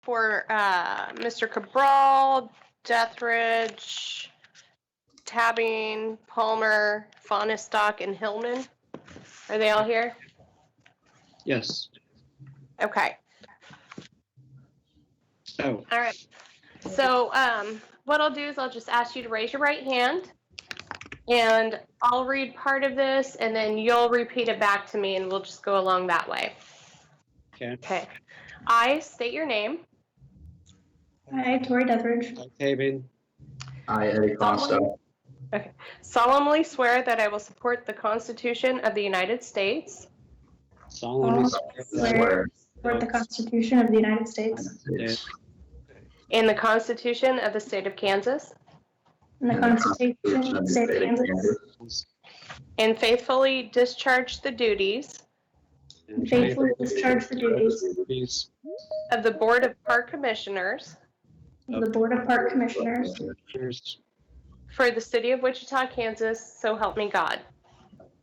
for Mr. Cabral, Deathridge, Tabbing, Palmer, Fonistock, and Hillman. Are they all here? Yes. Okay. Oh. All right. So what I'll do is I'll just ask you to raise your right hand, and I'll read part of this, and then you'll repeat it back to me, and we'll just go along that way. Okay. I state your name. I, Tori Deathridge. Tabbing. I, Eddie Comstock. Okay. Solemnly swear that I will support the Constitution of the United States. Solemnly Swear support the Constitution of the United States. And the Constitution of the State of Kansas. And the Constitution of the State of Kansas. And faithfully discharge the duties. And faithfully discharge the duties. Of the Board of Park Commissioners. Of the Board of Park Commissioners. For the city of Wichita, Kansas, so help me God.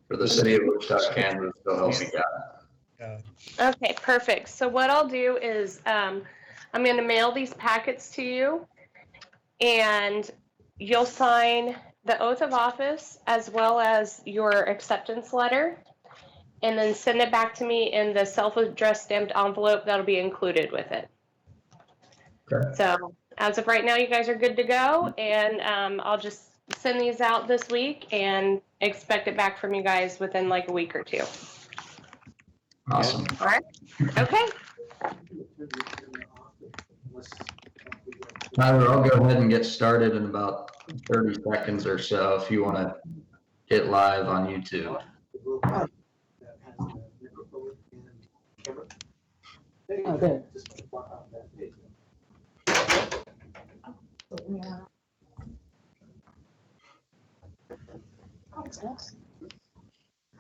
For the city of Wichita, Kansas, so help me God. Okay, perfect. So what I'll do is I'm going to mail these packets to you, and you'll sign the oath of office as well as your acceptance letter, and then send it back to me in the self-addressed stamped envelope that'll be included with it. Okay. So as of right now, you guys are good to go, and I'll just send these out this week and expect it back from you guys within like a week or two. Awesome. All right. Okay. Tyler, I'll go ahead and get started in about 30 seconds or so if you want to hit live on YouTube. Okay.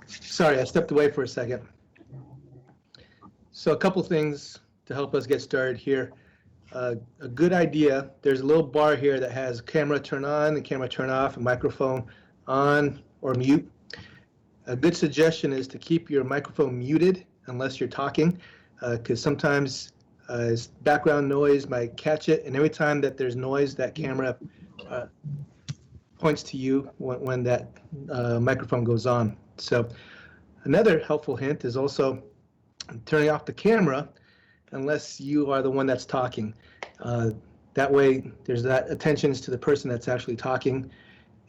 Sorry, I stepped away for a second. So a couple things to help us get started here. A good idea, there's a little bar here that has camera turn on and camera turn off and microphone on or mute. A good suggestion is to keep your microphone muted unless you're talking, because sometimes background noise might catch it, and every time that there's noise, that camera points to you when that microphone goes on. So another helpful hint is also turning off the camera unless you are the one that's talking. That way there's that attention to the person that's actually talking.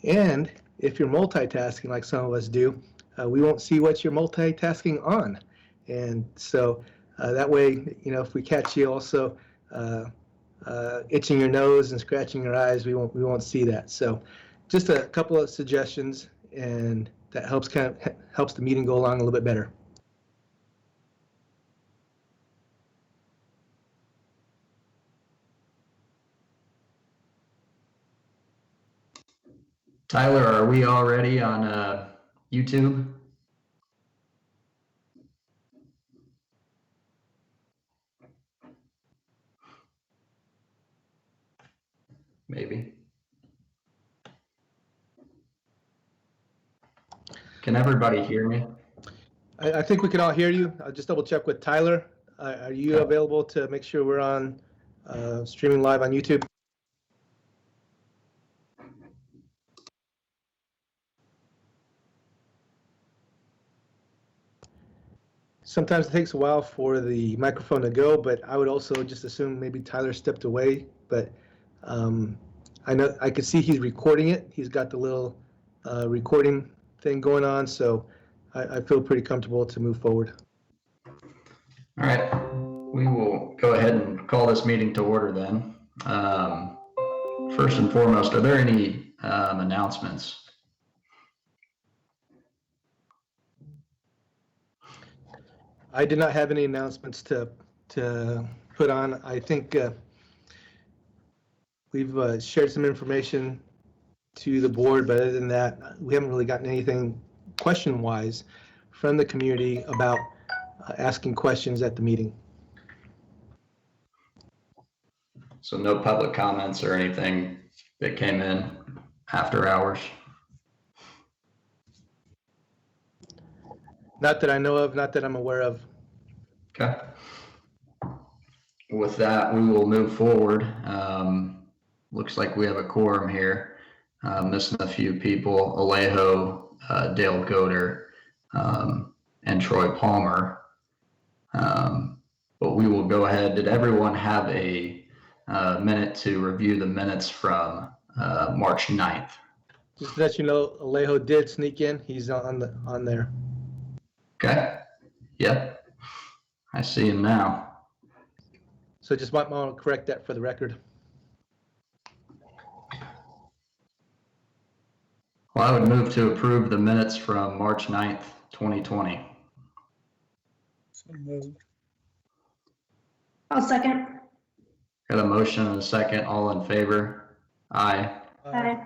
And if you're multitasking like some of us do, we won't see what you're multitasking on. And so that way, you know, if we catch you also itching your nose and scratching your eyes, we won't see that. So just a couple of suggestions, and that helps the meeting go along a little bit better. Tyler, are we already on YouTube? Maybe. Can everybody hear me? I think we can all hear you. I'll just double check with Tyler. Are you available to make sure we're on streaming live on YouTube? Sometimes it takes a while for the microphone to go, but I would also just assume maybe Tyler stepped away. But I know I could see he's recording it. He's got the little recording thing going on, so I feel pretty comfortable to move forward. All right, we will go ahead and call this meeting to order then. First and foremost, are there any announcements? I did not have any announcements to put on. I think we've shared some information to the board, but other than that, we haven't really gotten anything question-wise from the community about asking questions at the meeting. So no public comments or anything that came in after hours? Not that I know of, not that I'm aware of. Okay. with that, we will move forward. Looks like we have a quorum here. Missing a few people: Alejo, Dale Goder, and Troy Palmer. But we will go ahead. Did everyone have a minute to review the minutes from March 9th? Just to let you know, Alejo did sneak in. He's on there. Okay. Yep. I see him now. So just might want to correct that for the record. Well, I would move to approve the minutes from March 9th, 2020. So moved. I'll second. Got a motion and a second. All in favor? Aye. Aye.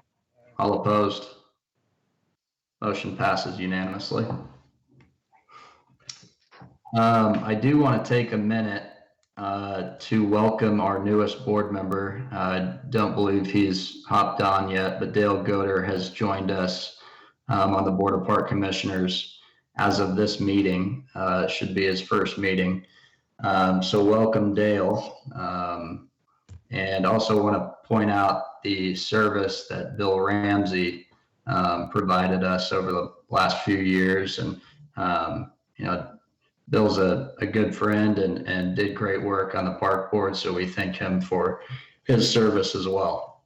All opposed? Motion passes unanimously. I do want to take a minute to welcome our newest board member. I don't believe he's hopped on yet, but Dale Goder has joined us on the Board of Park Commissioners as of this meeting. Should be his first meeting. So welcome, Dale. And also want to point out the service that Bill Ramsey provided us over the last few years. And, you know, Bill's a good friend and did great work on the park board. So we thank him for his service as well.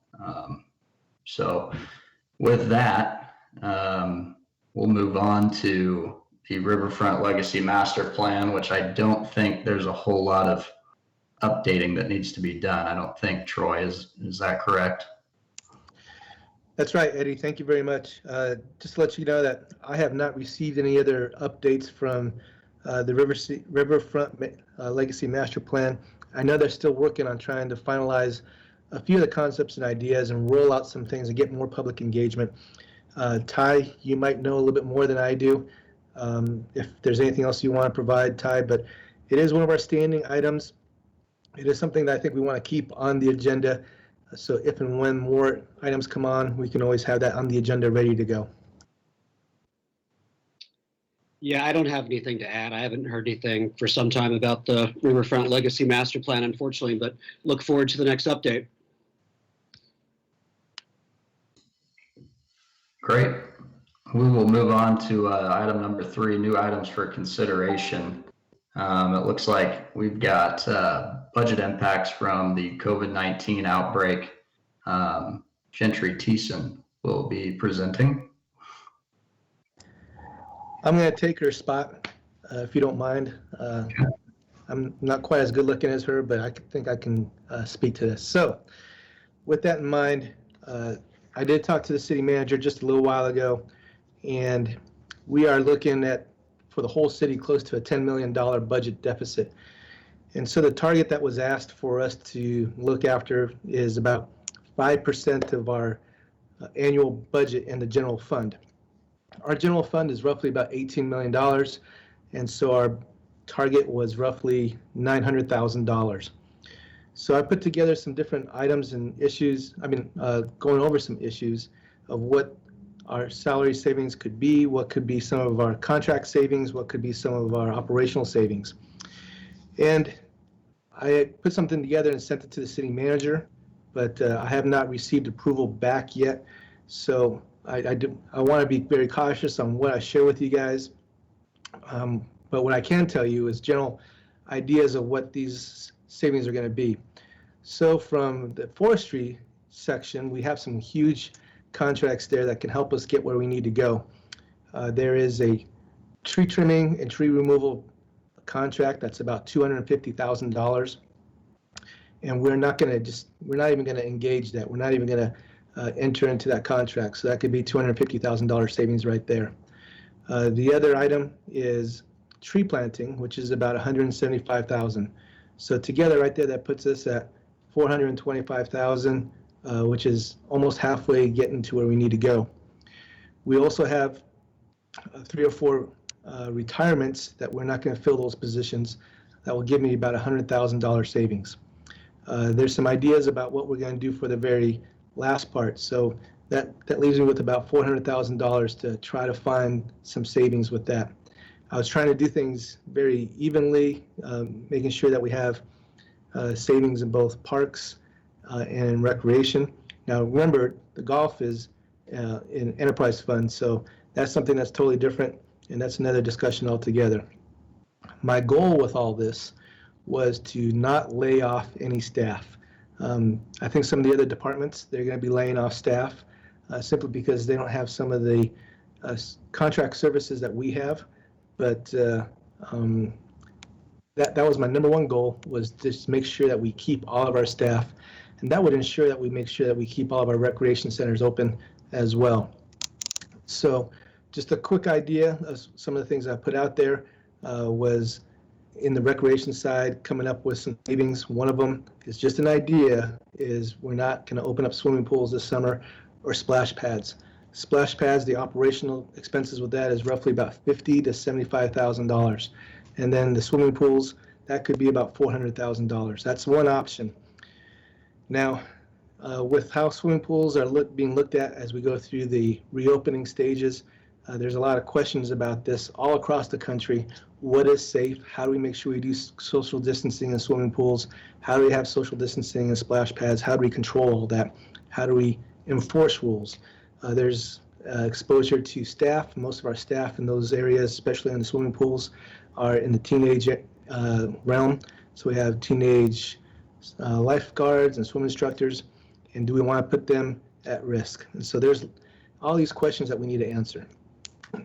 So with that, we'll move on to the Riverfront Legacy Master Plan, which I don't think there's a whole lot of updating that needs to be done. I don't think, Troy, is that correct? That's right, Eddie. Thank you very much. Just to let you know that I have not received any other updates from the Riverfront Legacy Master Plan. I know they're still working on trying to finalize a few of the concepts and ideas and roll out some things and get more public engagement. Ty, you might know a little bit more than I do. If there's anything else you want to provide, Ty, but it is one of our standing items. It is something that I think we want to keep on the agenda. So if and when more items come on, we can always have that on the agenda ready to go. Yeah, I don't have anything to add. I haven't heard anything for some time about the Riverfront Legacy Master Plan, unfortunately, but look forward to the next update. Great. We will move on to item number 3, new items for consideration. It looks like we've got budget impacts from the COVID-19 outbreak. Gentry Thiessen will be presenting. I'm going to take her spot, if you don't mind. I'm not quite as good looking as her, but I think I can speak to this. So with that in mind, I did talk to the city manager just a little while ago, and we are looking at, for the whole city, close to a $10 million budget deficit. And so the target that was asked for us to look after is about 5% of our annual budget in the general fund. Our general fund is roughly about $18 million, and so our target was roughly $900,000. So I put together some different items and issues, going over some issues of what our salary savings could be, what could be some of our contract savings, what could be some of our operational savings. And I put something together and sent it to the city manager, but I have not received approval back yet. So I want to be very cautious on what I share with you guys. But what I can tell you is general ideas of what these savings are going to be. So from the forestry section, we have some huge contracts there that can help us get where we need to go. There is a tree trimming and tree removal contract that's about $250,000. And we're not even going to engage that. We're not even going to enter into that contract. So that could be $250,000 savings right there. The other item is tree planting, which is about $175,000. So together right there, that puts us at $425,000, which is almost halfway getting to where we need to go. We also have 3 or 4 retirements that we're not going to fill those positions. That will give me about $100,000 savings. There's some ideas about what we're going to do for the very last part. So that leaves me with about $400,000 to try to find some savings with that. I was trying to do things very evenly, making sure that we have savings in both parks and recreation. Now, remember, the golf is in enterprise fund, so that's something that's totally different, and that's another discussion altogether. My goal with all this was to not lay off any staff. I think some of the other departments, they're going to be laying off staff simply because they don't have some of the contract services that we have. But that was my number one goal, was just make sure that we keep all of our staff. And that would ensure that we make sure that we keep all of our recreation centers open as well. So just a quick idea of some of the things I put out there was in the recreation side, coming up with some savings. One of them is just an idea, is we're not going to open up swimming pools this summer or splash pads. Splash pads, the operational expenses with that is roughly about $50,000 to $75,000. And then the swimming pools, that could be about $400,000. That's one option. Now, with how swimming pools are being looked at as we go through the reopening stages, there's a lot of questions about this all across the country. What is safe? How do we make sure we do social distancing in swimming pools? How do we have social distancing in splash pads? How do we control all that? How do we enforce rules? There's exposure to staff. Most of our staff in those areas, especially in the swimming pools, are in the teenage realm. So we have teenage lifeguards and swim instructors. And do we want to put them at risk? And so there's all these questions that we need to answer.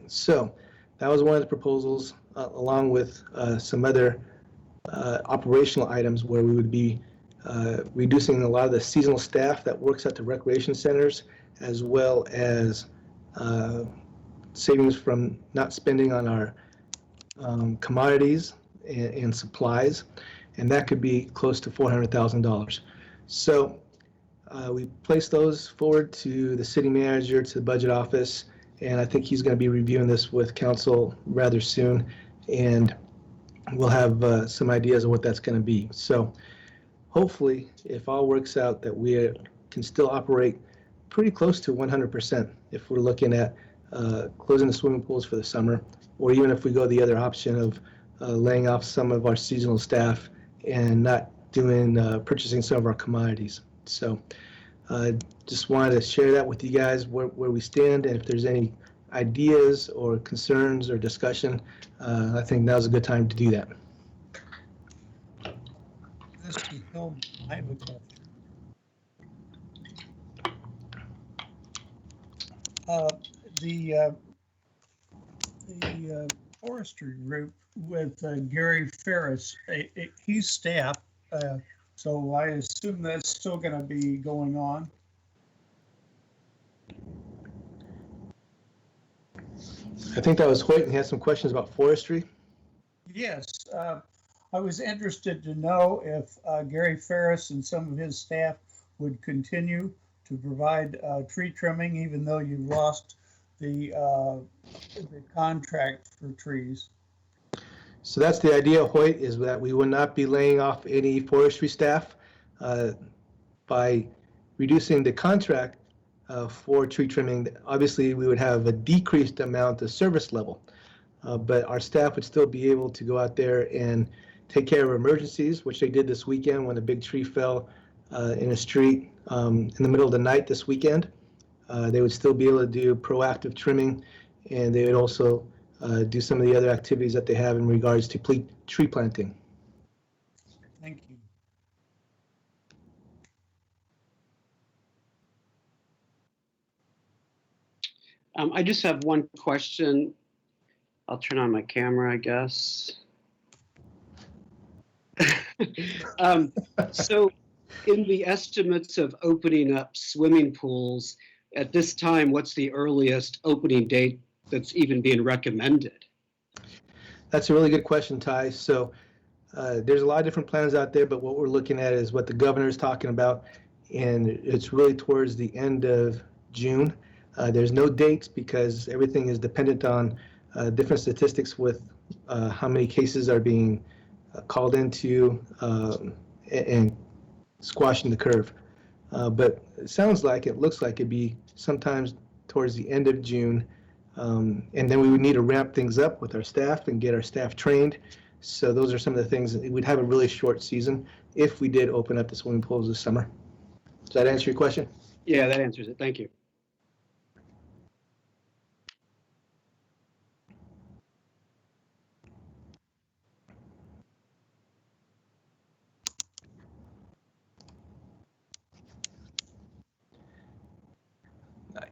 So that was one of the proposals, along with some other operational items where we would be reducing a lot of the seasonal staff that works at the recreation centers, as well as savings from not spending on our commodities and supplies, and that could be close to $400,000. So we placed those forward to the city manager, to the budget office, and I think he's going to be reviewing this with council rather soon, and we'll have some ideas of what that's going to be. So hopefully, if all works out, that we can still operate pretty close to 100% if we're looking at closing the swimming pools for the summer, or even if we go the other option of laying off some of our seasonal staff and not doing purchasing some of our commodities. So just wanted to share that with you guys, where we stand, and if there's any ideas or concerns or discussion, I think now's a good time to do that. Mr. Hill, I have a question. The forestry group with Gary Ferris, he's staff, so I assume that's still going to be going on. I think that was Hoyt, and he had some questions about forestry. Yes, I was interested to know if Gary Ferris and some of his staff would continue to provide tree trimming, even though you lost the contract for trees. So that's the idea, Hoyt, is that we would not be laying off any forestry staff by reducing the contract for tree trimming. Obviously, we would have a decreased amount of service level, but our staff would still be able to go out there and take care of emergencies, which they did this weekend when a big tree fell in a street in the middle of the night this weekend. They would still be able to do proactive trimming, and they would also do some of the other activities that they have in regards to tree planting. Thank you. I just have one question. I'll turn on my camera, I guess. So in the estimates of opening up swimming pools, at this time, what's the earliest opening date that's even being recommended? That's a really good question, Ty. So there's a lot of different plans out there, but what we're looking at is what the governor is talking about, and it's really towards the end of June. There's no dates because everything is dependent on different statistics with how many cases are being called into and squashing the curve. But it sounds like, it looks like it'd be sometimes towards the end of June. And then we would need to ramp things up with our staff and get our staff trained So those are some of the things. We'd have a really short season if we did open up the swimming pools this summer. Does that answer your question? Yeah, that answers it. Thank you.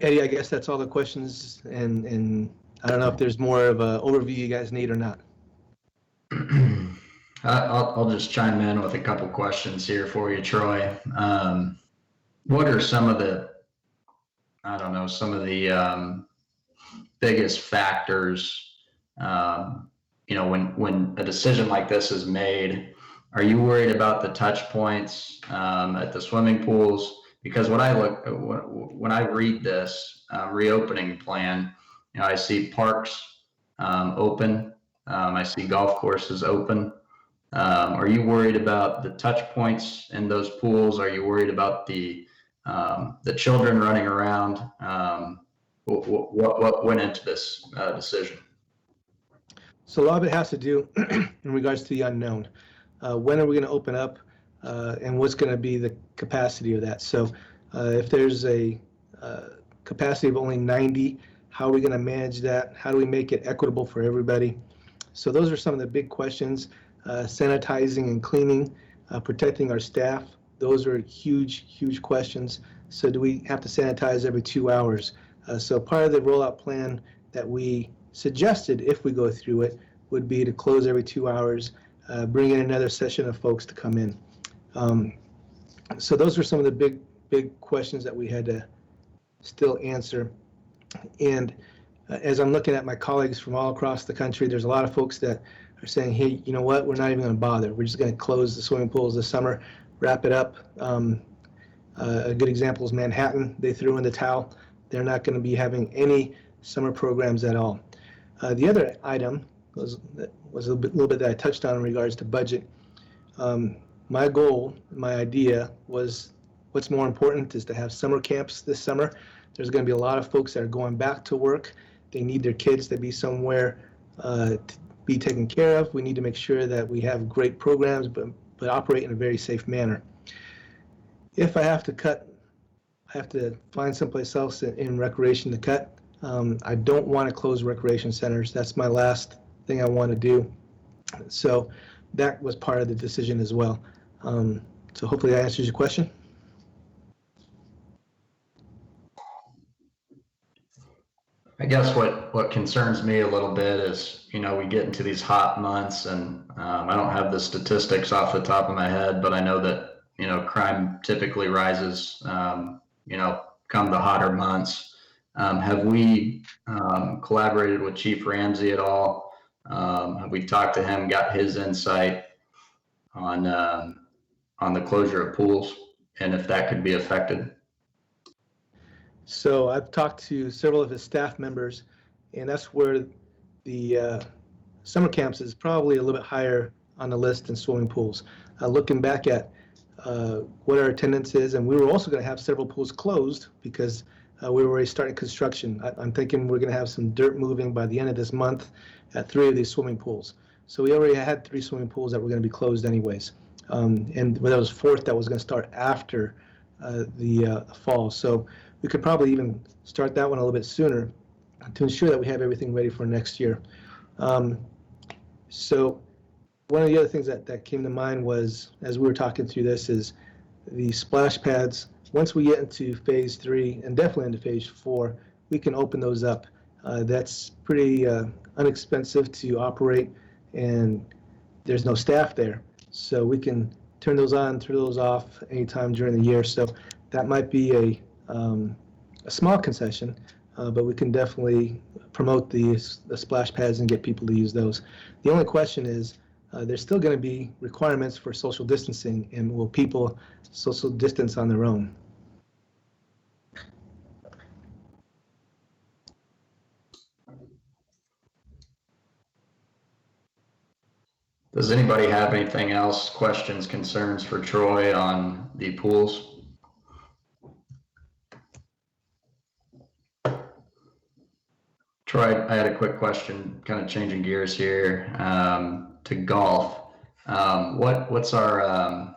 Eddie, I guess that's all the questions, and I don't know if there's more of an overview you guys need or not. I'll just chime in with a couple questions here for you, Troy. What are some of the, I don't know, some of the biggest factors, when a decision like this is made? Are you worried about the touch points at the swimming pools? Because when I read this reopening plan, I see parks open, I see golf courses open. Are you worried about the touch points in those pools? Are you worried about the children running around? What went into this decision? So a lot of it has to do in regards to the unknown. When are we going to open up, and what's going to be the capacity of that? So if there's a capacity of only 90, how are we going to manage that? How do we make it equitable for everybody? So those are some of the big questions. Sanitizing and cleaning, protecting our staff. Those are huge, huge questions. So do we have to sanitize every 2 hours? So part of the rollout plan that we suggested, if we go through it, would be to close every 2 hours, bring in another session of folks to come in. So those are some of the big questions that we had to still answer. And as I'm looking at my colleagues from all across the country, there's a lot of folks that are saying, hey, you know what, we're not even going to bother. We're just going to close the swimming pools this summer, wrap it up. A good example is Manhattan. They threw in the towel. They're not going to be having any summer programs at all. The other item was a little bit that I touched on in regards to budget. My goal, my idea was, what's more important is to have summer camps this summer. There's going to be a lot of folks that are going back to work. They need their kids to be somewhere to be taken care of. We need to make sure that we have great programs, but operate in a very safe manner. If I have to cut, I have to find someplace else in recreation to cut. I don't want to close recreation centers. That's my last thing I want to do. So that was part of the decision as well. So hopefully that answers your question. I guess what concerns me a little bit is, we get into these hot months, and I don't have the statistics off the top of my head, but I know that, crime typically rises, come the hotter months. Have we collaborated with Chief Ramsey at all? Have we talked to him, got his insight on the closure of pools and if that could be affected? So I've talked to several of his staff members, and that's where the summer camps is probably a little bit higher on the list than swimming pools. Looking back at what our attendance is, and we were also going to have several pools closed because we were already starting construction. I'm thinking we're going to have some dirt moving by the end of this month at 3 of these swimming pools. So we already had 3 swimming pools that were going to be closed anyways. And there was 4th that was going to start after the fall. So we could probably even start that one a little bit sooner to ensure that we have everything ready for next year. So one of the other things that came to mind was, as we were talking through this, is the splash pads. Once we get into phase 3 and definitely into phase 4, we can open those up. That's pretty inexpensive to operate, and there's no staff there. So we can turn those on, turn those off anytime during the year. So that might be a small concession, but we can definitely promote the splash pads and get people to use those. The only question is, there's still going to be requirements for social distancing, and will people social distance on their own? Does anybody have anything else, questions, concerns for Troy on the pools? Troy, I had a quick question, kind of changing gears here. to golf. What's our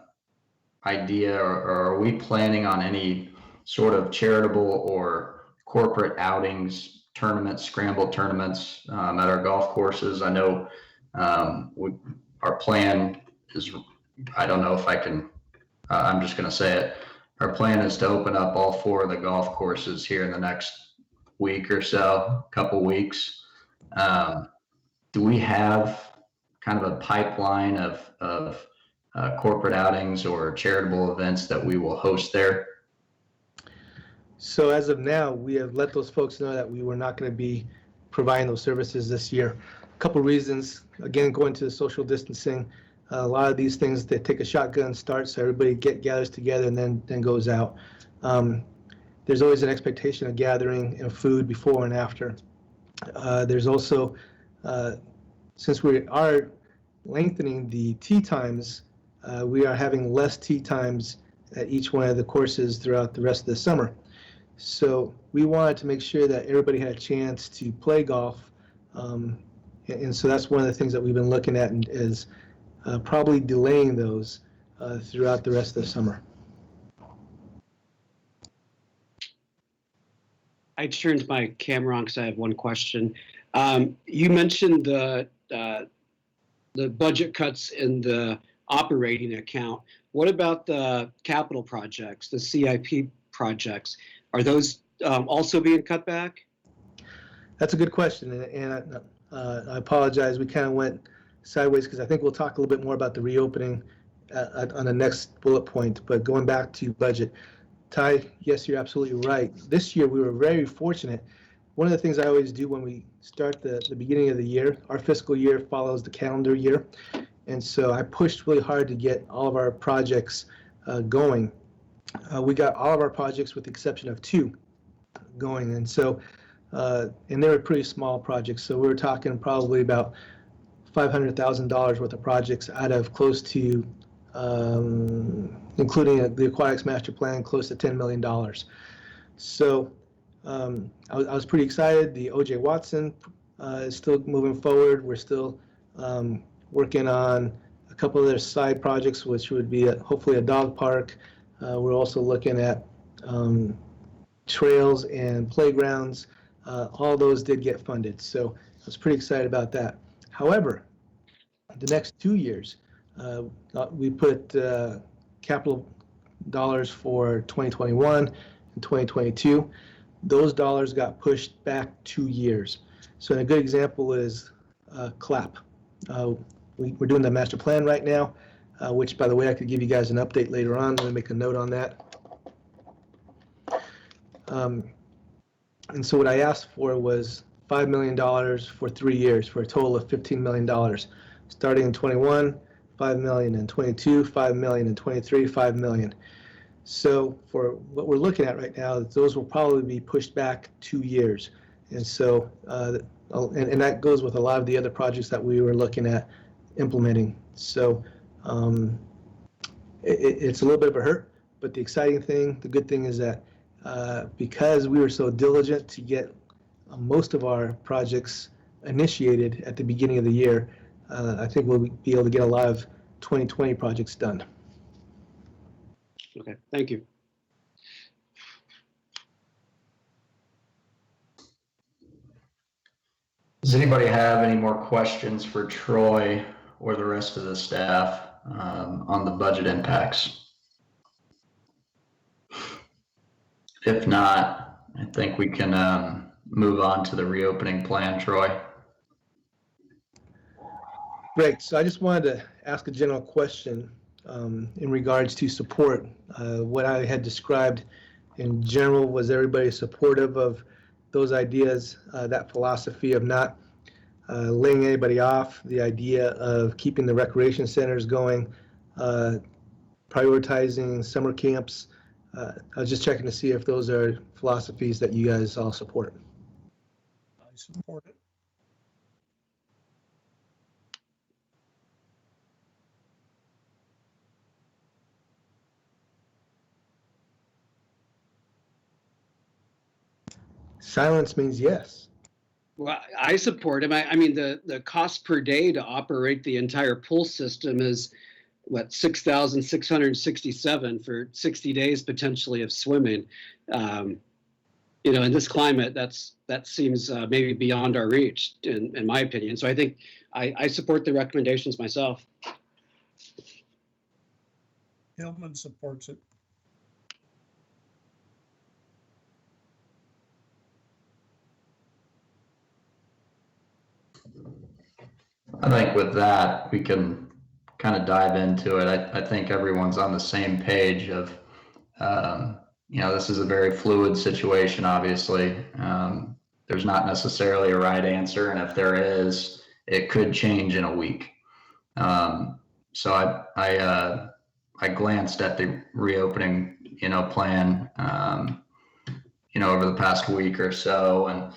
idea, or are we planning on any sort of charitable or corporate outings, tournaments, scramble tournaments at our golf courses? I know our plan is, I don't know if I can, I'm just going to say it. Our plan is to open up all 4 of the golf courses here in the next week or so, couple weeks. Do we have kind of a pipeline of corporate outings or charitable events that we will host there? So as of now, we have let those folks know that we were not going to be providing those services this year. A couple reasons. Again, going to the social distancing. A lot of these things, they take a shotgun start, so everybody gathers together and then goes out. There's always an expectation of gathering and food before and after. There's also, since we are lengthening the tee times, we are having less tee times at each one of the courses throughout the rest of the summer. So we wanted to make sure that everybody had a chance to play golf. And so that's one of the things that we've been looking at, and is probably delaying those throughout the rest of the summer. I turned my camera on because I have one question. You mentioned the budget cuts in the operating account. What about the capital projects, the CIP projects? Are those also being cut back? That's a good question, and I apologize. We kind of went sideways because I think we'll talk a little bit more about the reopening on the next bullet point. But going back to budget, Ty, yes, you're absolutely right. This year we were very fortunate. One of the things I always do when we start the beginning of the year, our fiscal year follows the calendar year, and so I pushed really hard to get all of our projects going. We got all of our projects with the exception of 2 going, and so and they were pretty small projects. So we were talking probably about $500,000 worth of projects out of close to, including the aquatics master plan, close to $10 million. So I was pretty excited. The O.J. Watson is still moving forward. We're still working on a couple of their side projects, which would be hopefully a dog park. We're also looking at trails and playgrounds. All those did get funded, so I was pretty excited about that. However, the next 2 years, we put capital dollars for 2021 and 2022. Those dollars got pushed back 2 years. So a good example is CLAP. We're doing the master plan right now, which, by the way, I could give you guys an update later on. Let me make a note on that. And so what I asked for was $5 million for 3 years, for a total of $15 million. Starting in 21, $5 million, in 22, $5 million, in 23, $5 million. So for what we're looking at right now, those will probably be pushed back 2 years. And so, and that goes with a lot of the other projects that we were looking at implementing. So it's a little bit of a hurt, but the exciting thing, the good thing is that because we were so diligent to get most of our projects initiated at the beginning of the year, I think we'll be able to get a lot of 2020 projects done. Okay, thank you. Does anybody have any more questions for Troy or the rest of the staff on the budget impacts? If not, I think we can move on to the reopening plan, Troy. Great. So I just wanted to ask a general question in regards to support. What I had described in general, was everybody supportive of those ideas, that philosophy of not laying anybody off, the idea of keeping the recreation centers going, prioritizing summer camps? I was just checking to see if those are philosophies that you guys all support. I support it. Silence means yes. Well, I support him. I mean, the cost per day to operate the entire pool system is what, 6,667 for 60 days potentially of swimming. You know, in this climate, that seems maybe beyond our reach, in my opinion. So I think I support the recommendations myself. Hillman supports it. I think with that, we can kind of dive into it. I think everyone's on the same page of, you know, this is a very fluid situation, obviously. There's not necessarily a right answer, and if there is, it could change in a week. So I glanced at the reopening, you know, plan, you know, over the past week or so, and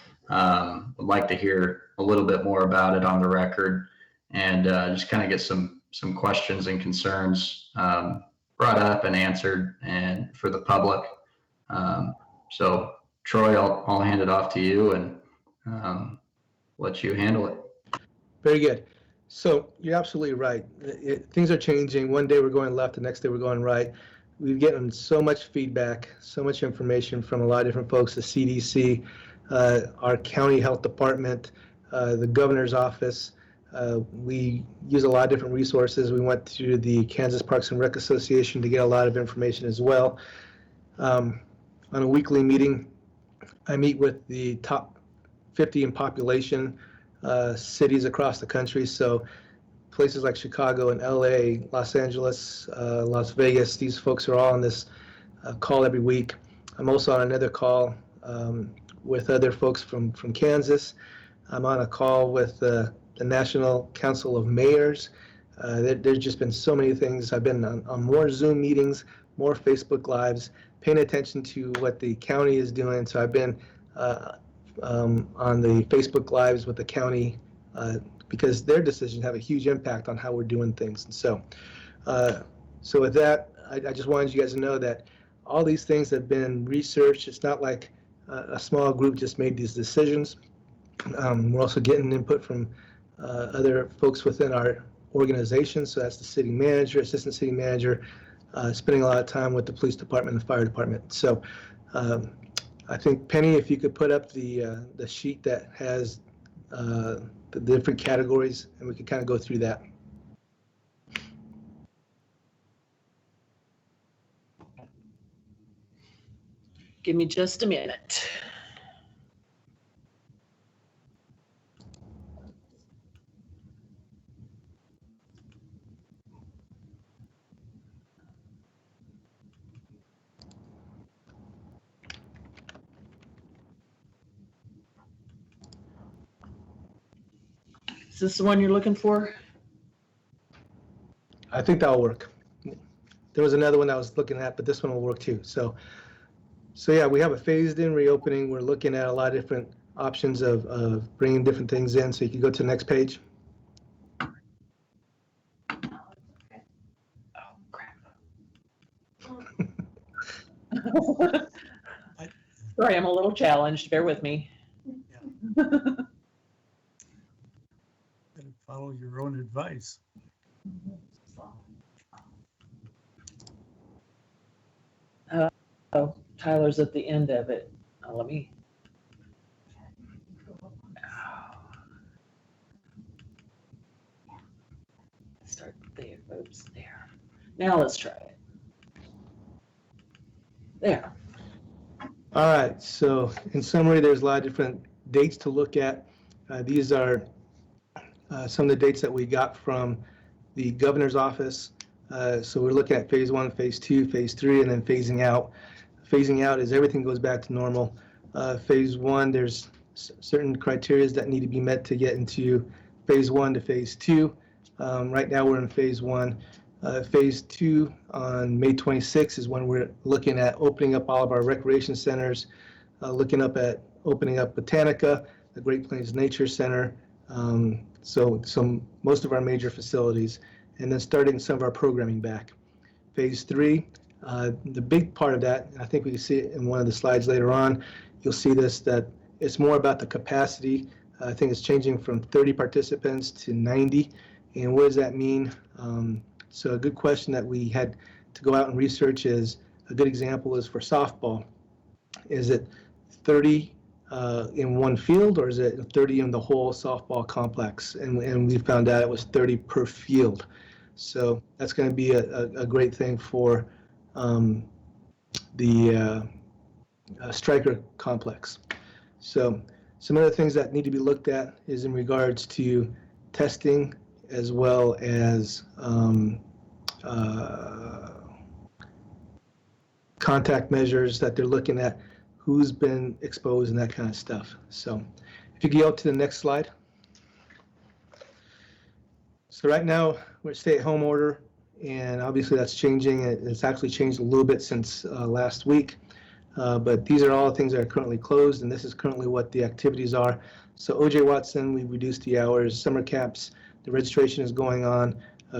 would like to hear a little bit more about it on the record, and just kind of get some questions and concerns brought up and answered, and for the public. So Troy, I'll hand it off to you and let you handle it. Very good. So you're absolutely right. Things are changing. One day we're going left, the next day we're going right. We've gotten so much feedback, so much information from a lot of different folks, the CDC, our county health department, the governor's office. We use a lot of different resources. We went to the Kansas Parks and Rec Association to get a lot of information as well. On a weekly meeting, I meet with the top 50 in population cities across the country. So places like Chicago and LA, Los Angeles, Las Vegas, these folks are all on this call every week. I'm also on another call with other folks from Kansas. I'm on a call with the National Council of Mayors. There's just been so many things. I've been on more Zoom meetings, more Facebook Lives, paying attention to what the county is doing. So I've been on the Facebook Lives with the county because their decisions have a huge impact on how we're doing things. And so, so with that, I just wanted you guys to know that all these things have been researched. It's not like a small group just made these decisions. We're also getting input from other folks within our organization. So that's the city manager, assistant city manager, spending a lot of time with the police department and the fire department. So I think, Penny, if you could put up the sheet that has the different categories, and we could kind of go through that. Give me just a minute. Is this the one you're looking for? I think that'll work. There was another one I was looking at, but this one will work too. So yeah, we have a phased in reopening. We're looking at a lot of different options of bringing different things in. So you can go to the next page. Oh, crap. Sorry, I'm a little challenged. Bear with me. Better follow your own advice. Oh, Tyler's at the end of it. Let me. Start there. Oops, there. Now let's try it. There. All right. So in summary, there's a lot of different dates to look at. These are some of the dates that we got from the governor's office. So we're looking at phase 1, phase 2, phase 3, and then phasing out. Phasing out is everything goes back to normal. Phase 1, there's certain criteria that need to be met to get into phase 1 to phase 2. Right now we're in phase 1. Phase 2 on May 26th is when we're looking at opening up all of our recreation centers, looking up at opening up Botanica, the Great Plains Nature Center, so most of our major facilities, and then starting some of our programming back. Phase 3, the big part of that, I think we can see it in one of the slides later on, you'll see this, that it's more about the capacity. I think it's changing from 30 participants to 90. And what does that mean? So a good question that we had to go out and research is, a good example is for softball. Is it 30 in one field, or is it 30 in the whole softball complex? And we found out it was 30 per field. So that's going to be a great thing for the striker complex. So some other things that need to be looked at is in regards to testing, as well as contact measures that they're looking at, who's been exposed and that kind of stuff. So if you go to the next slide. So right now we're stay-at-home order, and obviously that's changing. It's actually changed a little bit since last week, but these are all the things that are currently closed, and this is currently what the activities are. So O.J. Watson, we reduced the hours. Summer camps, the registration is going on.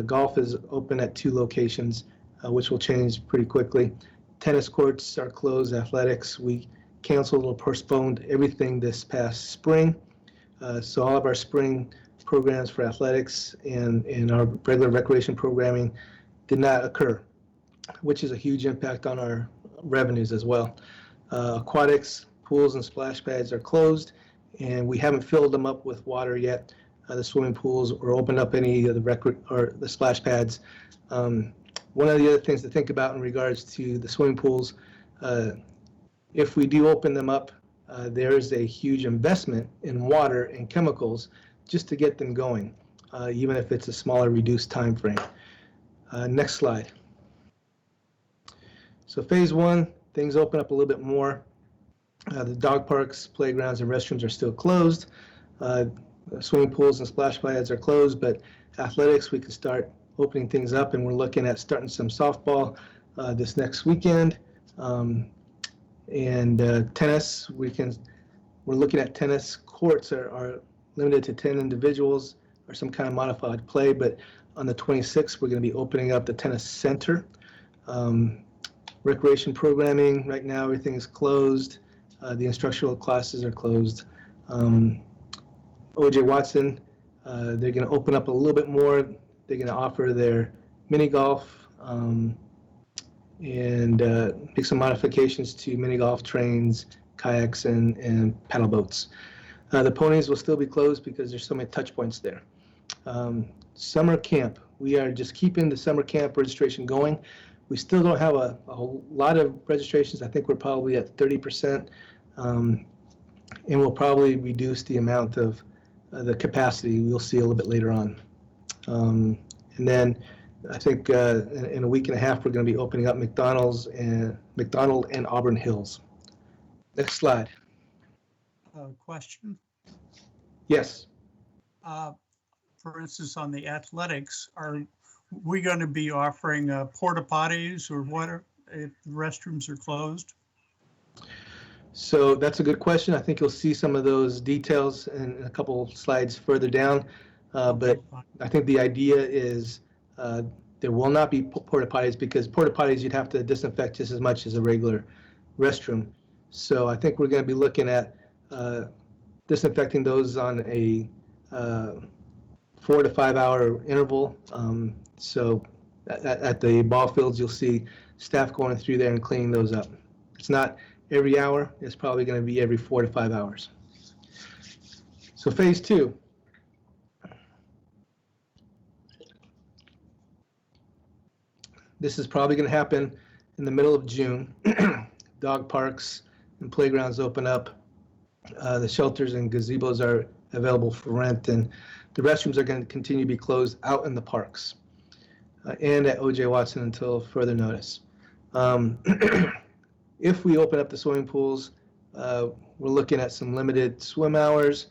Golf is open at 2 locations, which will change pretty quickly. Tennis courts are closed. Athletics, we canceled or postponed everything this past spring. So all of our spring programs for athletics and our regular recreation programming did not occur, which is a huge impact on our revenues as well. Aquatics, pools, and splash pads are closed, and we haven't filled them up with water yet. The swimming pools or opened up any of the splash pads. One of the other things to think about in regards to the swimming pools, if we do open them up, there is a huge investment in water and chemicals just to get them going, even if it's a smaller, reduced time frame. Next slide. So phase 1, things open up a little bit more. The dog parks, playgrounds, and restrooms are still closed. Swimming pools and splash pads are closed, but athletics, we can start opening things up, and we're looking at starting some softball this next weekend. Tennis, we're looking at tennis courts are limited to 10 individuals or some kind of modified play, but on the 26th, we're going to be opening up the tennis center. Recreation programming, right now everything is closed. The instructional classes are closed. O.J. Watson, they're going to open up a little bit more. They're going to offer their mini golf and make some modifications to mini golf trains, kayaks, and paddle boats. The ponies will still be closed because there's so many touch points there. Summer camp, we are just keeping the summer camp registration going. We still don't have a whole lot of registrations. I think we're probably at 30%, and we'll probably reduce the amount of the capacity. We'll see a little bit later on. And then I think in a week and a half, we're going to be opening up McDonald and Auburn Hills. Next slide. Question. Yes. For instance, on the athletics, are we going to be offering porta potties or what if the restrooms are closed? So that's a good question. I think you'll see some of those details in a couple slides further down. But I think the idea is there will not be porta potties, because porta potties you'd have to disinfect just as much as a regular restroom. So I think we're going to be looking at disinfecting those on a 4 to 5 hour interval. So at the ball fields, you'll see staff going through there and cleaning those up. It's not every hour. It's probably going to be every 4 to 5 hours. So phase 2. This is probably going to happen in the middle of June. Dog parks and playgrounds open up. The shelters and gazebos are available for rent, and the restrooms are going to continue to be closed out in the parks and at O.J. Watson until further notice. If we open up the swimming pools, we're looking at some limited swim hours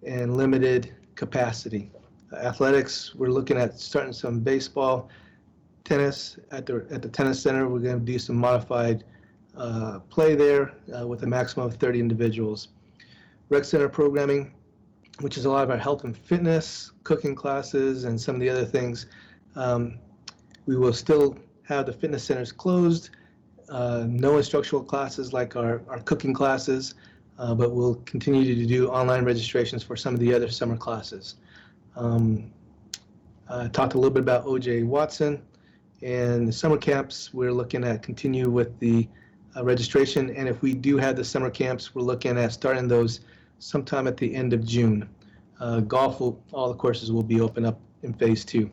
and limited capacity. Athletics, we're looking at starting some baseball. Tennis, at the tennis center, we're going to do some modified play there with a maximum of 30 individuals. Rec center programming, which is a lot of our health and fitness, cooking classes, and some of the other things. We will still have the fitness centers closed. No instructional classes like our cooking classes. but we'll continue to do online registrations for some of the other summer classes. I talked a little bit about O.J. Watson and the summer camps. We're looking at continue with the registration, and if we do have the summer camps, we're looking at starting those sometime at the end of June. Golf, all the courses will be open up in phase 2.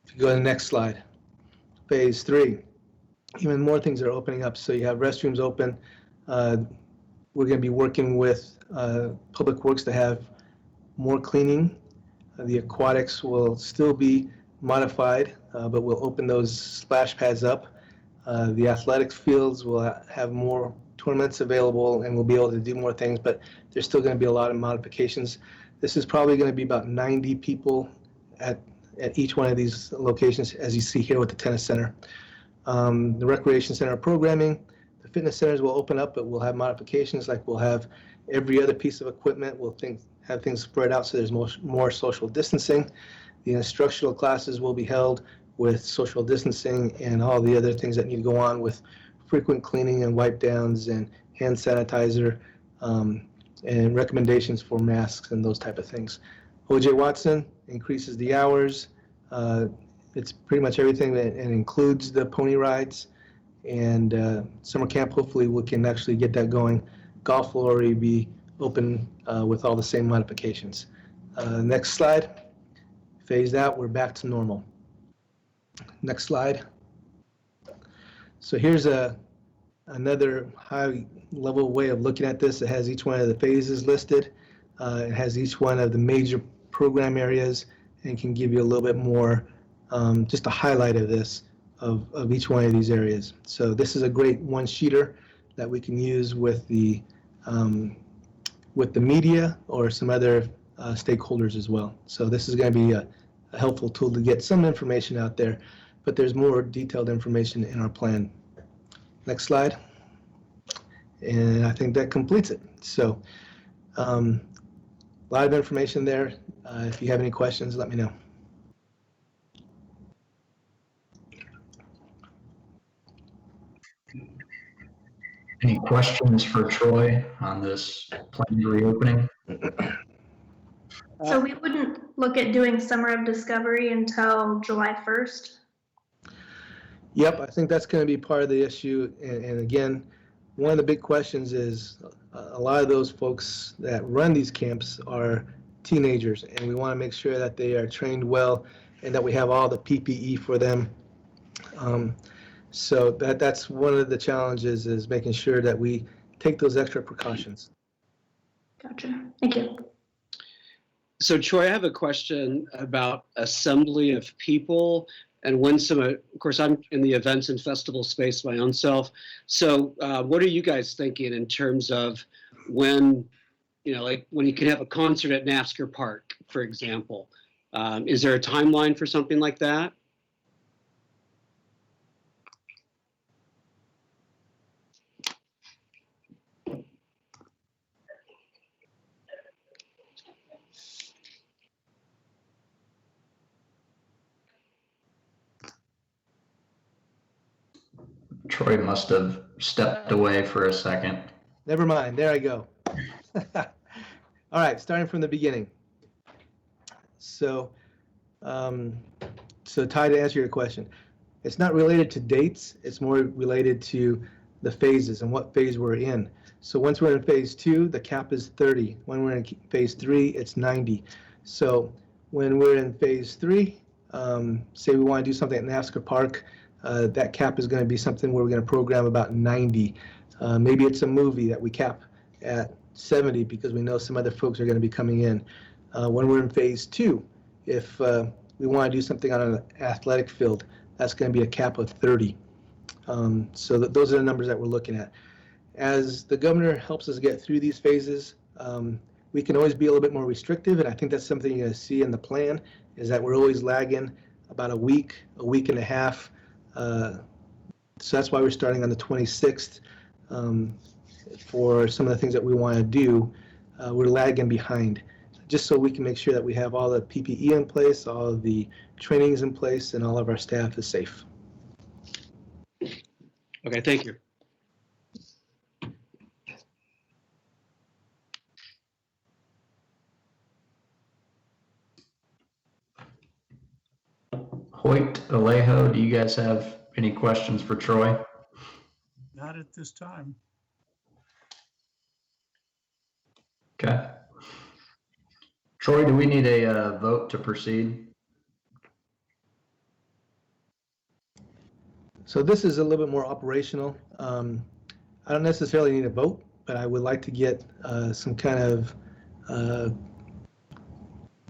If you go to the next slide, phase 3, even more things are opening up. So you have restrooms open. We're going to be working with Public Works to have more cleaning. The aquatics will still be modified, but we'll open those splash pads up. The athletics fields will have more tournaments available, and we'll be able to do more things, but there's still going to be a lot of modifications. This is probably going to be about 90 people at each one of these locations, as you see here with the tennis center. The recreation center programming, the fitness centers will open up, but we'll have modifications, like we'll have every other piece of equipment. We'll have things spread out so there's more social distancing. The instructional classes will be held with social distancing and all the other things that need to go on with frequent cleaning and wipe downs and hand sanitizer, and recommendations for masks and those type of things. O.J. Watson increases the hours. It's pretty much everything that it includes the pony rides, and summer camp, hopefully we can actually get that going. Golf will already be open with all the same modifications. Next slide. Phased out, we're back to normal. Next slide. So here's another high-level way of looking at this. It has each one of the phases listed. It has each one of the major program areas, and can give you a little bit more, just a highlight of this, of each one of these areas. So this is a great one-sheeter that we can use with the media or some other stakeholders as well. So this is going to be a helpful tool to get some information out there, but there's more detailed information in our plan. Next slide. And I think that completes it. So a lot of information there. If you have any questions, let me know. Any questions for Troy on this planned reopening? So we wouldn't look at doing Summer of Discovery until July 1st? Yep, I think that's going to be part of the issue. And again, one of the big questions is a lot of those folks that run these camps are teenagers, and we want to make sure that they are trained well and that we have all the PPE for them. So that's one of the challenges, is making sure that we take those extra precautions. Gotcha. Thank you. So Troy, I have a question about assembly of people and when of course, I'm in the events and festival space my own self. So what are you guys thinking in terms of when, like when you can have a concert at NASCAR Park, for example? Is there a timeline for something like that? Troy must have stepped away for a second. Never mind, there I go. All right, starting from the beginning. So, Ty, to answer your question, it's not related to dates, it's more related to the phases and what phase we're in. So once we're in phase 2, the cap is 30. When we're in phase 3, it's 90. So when we're in phase 3, say we want to do something at NASCAR Park, that cap is going to be something where we're going to program about 90. Maybe it's a movie that we cap at 70 because we know some other folks are going to be coming in. When we're in phase 2, if we want to do something on an athletic field, that's going to be a cap of 30. So those are the numbers that we're looking at. As the governor helps us get through these phases, we can always be a little bit more restrictive, and I think that's something you're going to see in the plan, is that we're always lagging about a week and a half. So that's why we're starting on the 26th. For some of the things that we want to do, we're lagging behind, just so we can make sure that we have all the PPE in place, all of the trainings in place, and all of our staff is safe. Okay, thank you. Hoyt, Alejo, do you guys have any questions for Troy? Not at this time. Okay. Troy, do we need a vote to proceed? So this is a little bit more operational. I don't necessarily need a vote, but I would like to get some kind of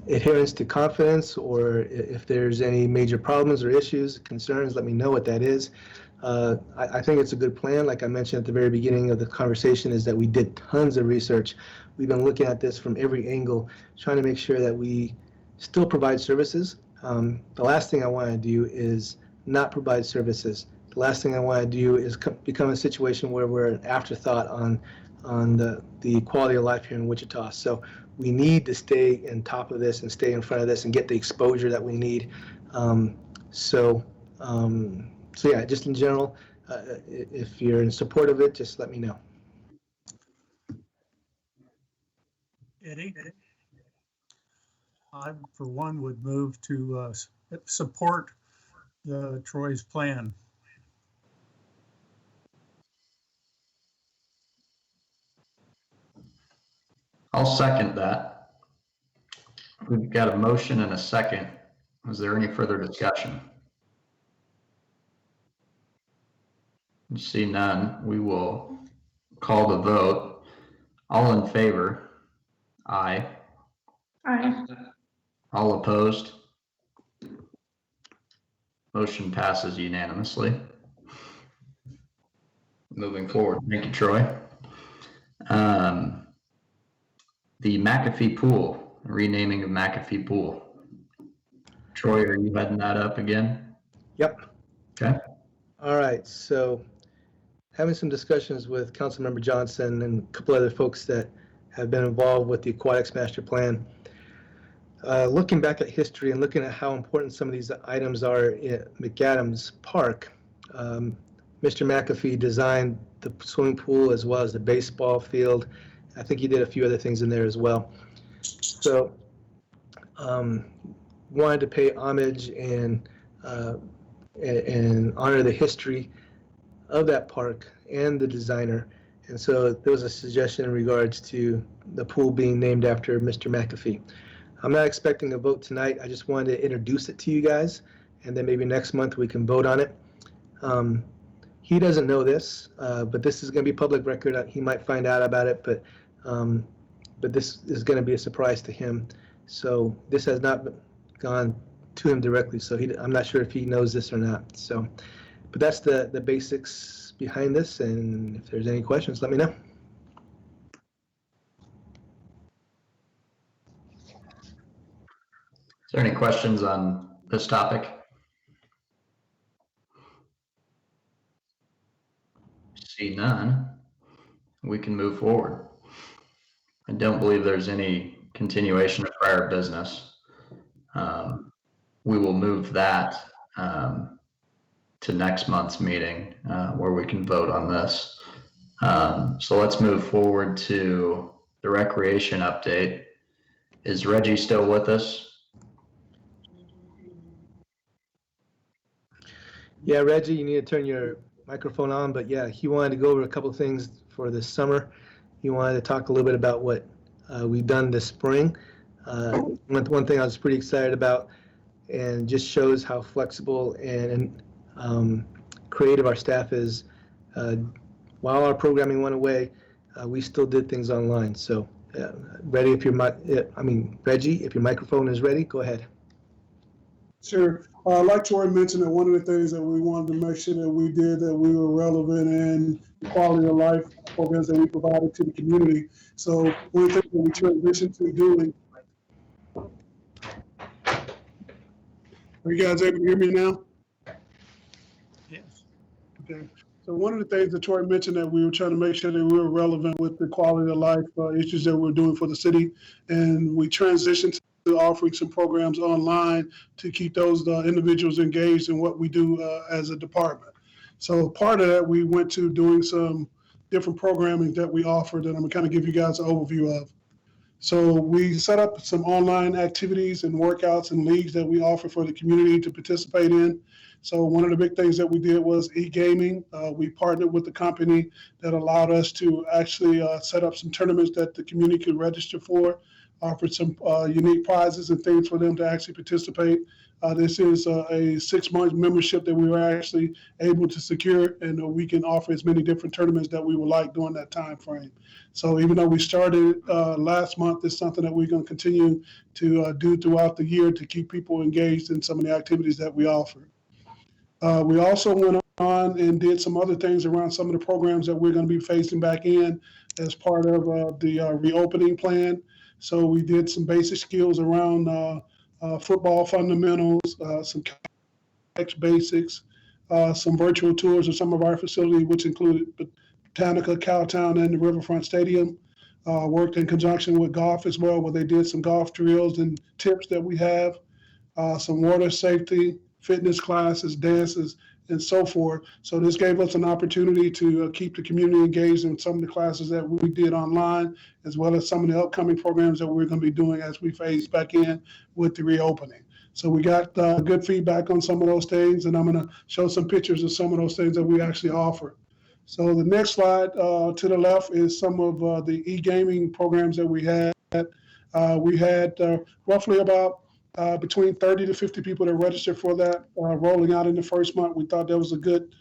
adherence to confidence, or if there's any major problems or issues, concerns, let me know what that is. I think it's a good plan. Like I mentioned at the very beginning of the conversation, is that we did tons of research. We've been looking at this from every angle, trying to make sure that we still provide services. The last thing I want to do is not provide services. The last thing I want to do is become a situation where we're an afterthought on the quality of life here in Wichita. So we need to stay on top of this and stay in front of this and get the exposure that we need. So yeah, just in general, if you're in support of it, just let me know. Eddie? I, for one, would move to support Troy's plan. I'll second that. We've got a motion and a second. Is there any further discussion? See none, we will call the vote. All in favor? Aye. Aye. All opposed? Motion passes unanimously. Moving forward, thank you, Troy. The McAfee pool, renaming of McAfee pool. Troy, are you heading that up again? Yep. Okay. All right. So having some discussions with Councilmember Johnson and a couple other folks that have been involved with the Aquatics Master Plan. Looking back at history and looking at how important some of these items are at McAdams Park, Mr. McAfee designed the swimming pool as well as the baseball field. I think he did a few other things in there as well. So wanted to pay homage and honor the history of that park and the designer. And so there was a suggestion in regards to the pool being named after Mr. McAfee. I'm not expecting a vote tonight. I just wanted to introduce it to you guys, and then maybe next month we can vote on it. He doesn't know this, but this is going to be public record. He might find out about it, but this is going to be a surprise to him. So this has not gone to him directly, so I'm not sure if he knows this or not. So, but that's the basics behind this, and if there's any questions, let me know. Is there any questions on this topic? See none, we can move forward. I don't believe there's any continuation of prior business. We will move that to next month's meeting where we can vote on this. So let's move forward to the recreation update. Is Reggie still with us? Yeah, Reggie, you need to turn your microphone on, but yeah, he wanted to go over a couple of things for this summer. He wanted to talk a little bit about what we've done this spring. One thing I was pretty excited about, and just shows how flexible and creative our staff is. While our programming went away, we still did things online. So, Reggie, if your microphone is ready, go ahead. Sure. Like Troy mentioned, that one of the things that we wanted to make sure that we did, that we were relevant in the quality of life programs that we provided to the community. So one of the things that we transitioned to doing. Are you guys able to hear me now? Yes. Okay. So one of the things that Troy mentioned, that we were trying to make sure that we were relevant with the quality of life issues that we're doing for the city. And we transitioned to offering some programs online to keep those individuals engaged in what we do as a department. So part of that, we went to doing some different programming that we offered, and I'm gonna kind of give you guys an overview of. So we set up some online activities and workouts and leagues that we offer for the community to participate in. So one of the big things that we did was e-gaming. We partnered with the company that allowed us to actually set up some tournaments that the community could register for, offered some unique prizes and things for them to actually participate. This is a 6-month membership that we were actually able to secure, and we can offer as many different tournaments that we would like during that time frame. So even though we started last month, it's something that we're going to continue to do throughout the year to keep people engaged in some of the activities that we offer. We also went on and did some other things around some of the programs that we're going to be facing back in as part of the reopening plan. So we did some basic skills around football fundamentals, some basics, some virtual tours of some of our facilities, which included Botanica, Cowtown, and the Riverfront Stadium. Worked in conjunction with golf as well, where they did some golf drills and tips that we have, some water safety, fitness classes, dances, and so forth. So this gave us an opportunity to keep the community engaged in some of the classes that we did online, as well as some of the upcoming programs that we're going to be doing as we phase back in with the reopening. So we got good feedback on some of those things, and I'm going to show some pictures of some of those things that we actually offer. So the next slide to the left is some of the e-gaming programs that we had. We had roughly about between 30 to 50 people that registered for that rolling out in the first month. We thought that was a good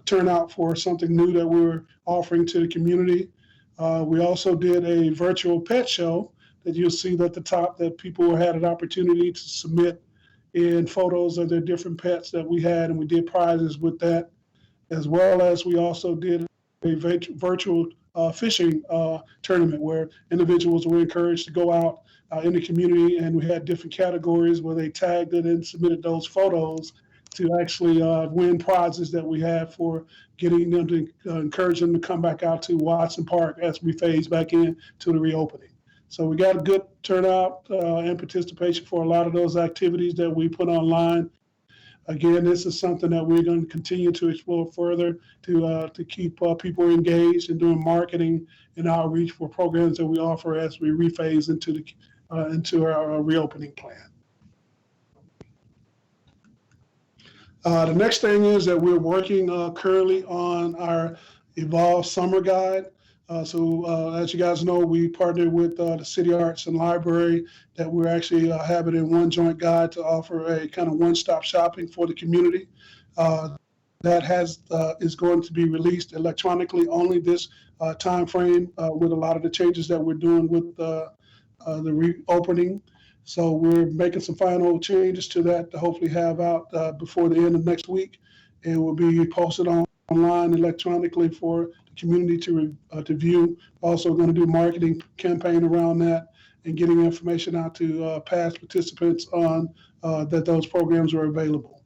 turnout for something new that we were offering to the community. We also did a virtual pet show that you'll see at the top, that people had an opportunity to submit in photos of their different pets that we had, and we did prizes with that, as well as we also did a virtual fishing tournament where individuals were encouraged to go out in the community, and we had different categories where they tagged it and submitted those photos to actually win prizes that we had for getting them to encourage them to come back out to Watson Park as we phase back in to the reopening. So we got a good turnout and participation for a lot of those activities that we put online. Again, this is something that we're going to continue to explore further to keep people engaged in doing marketing and outreach for programs that we offer as we rephase into our reopening plan. The next thing is that we're working currently on our Evolve Summer Guide. As you guys know, we partnered with the City Arts and Library that we're actually having in one joint guide to offer a kind of one-stop shopping for the community. That is going to be released electronically only this time frame with a lot of the changes that we're doing with the reopening. So we're making some final changes to that to hopefully have out before the end of next week, and will be posted online electronically for the community to view. Also going to do marketing campaign around that and getting information out to past participants on that those programs are available.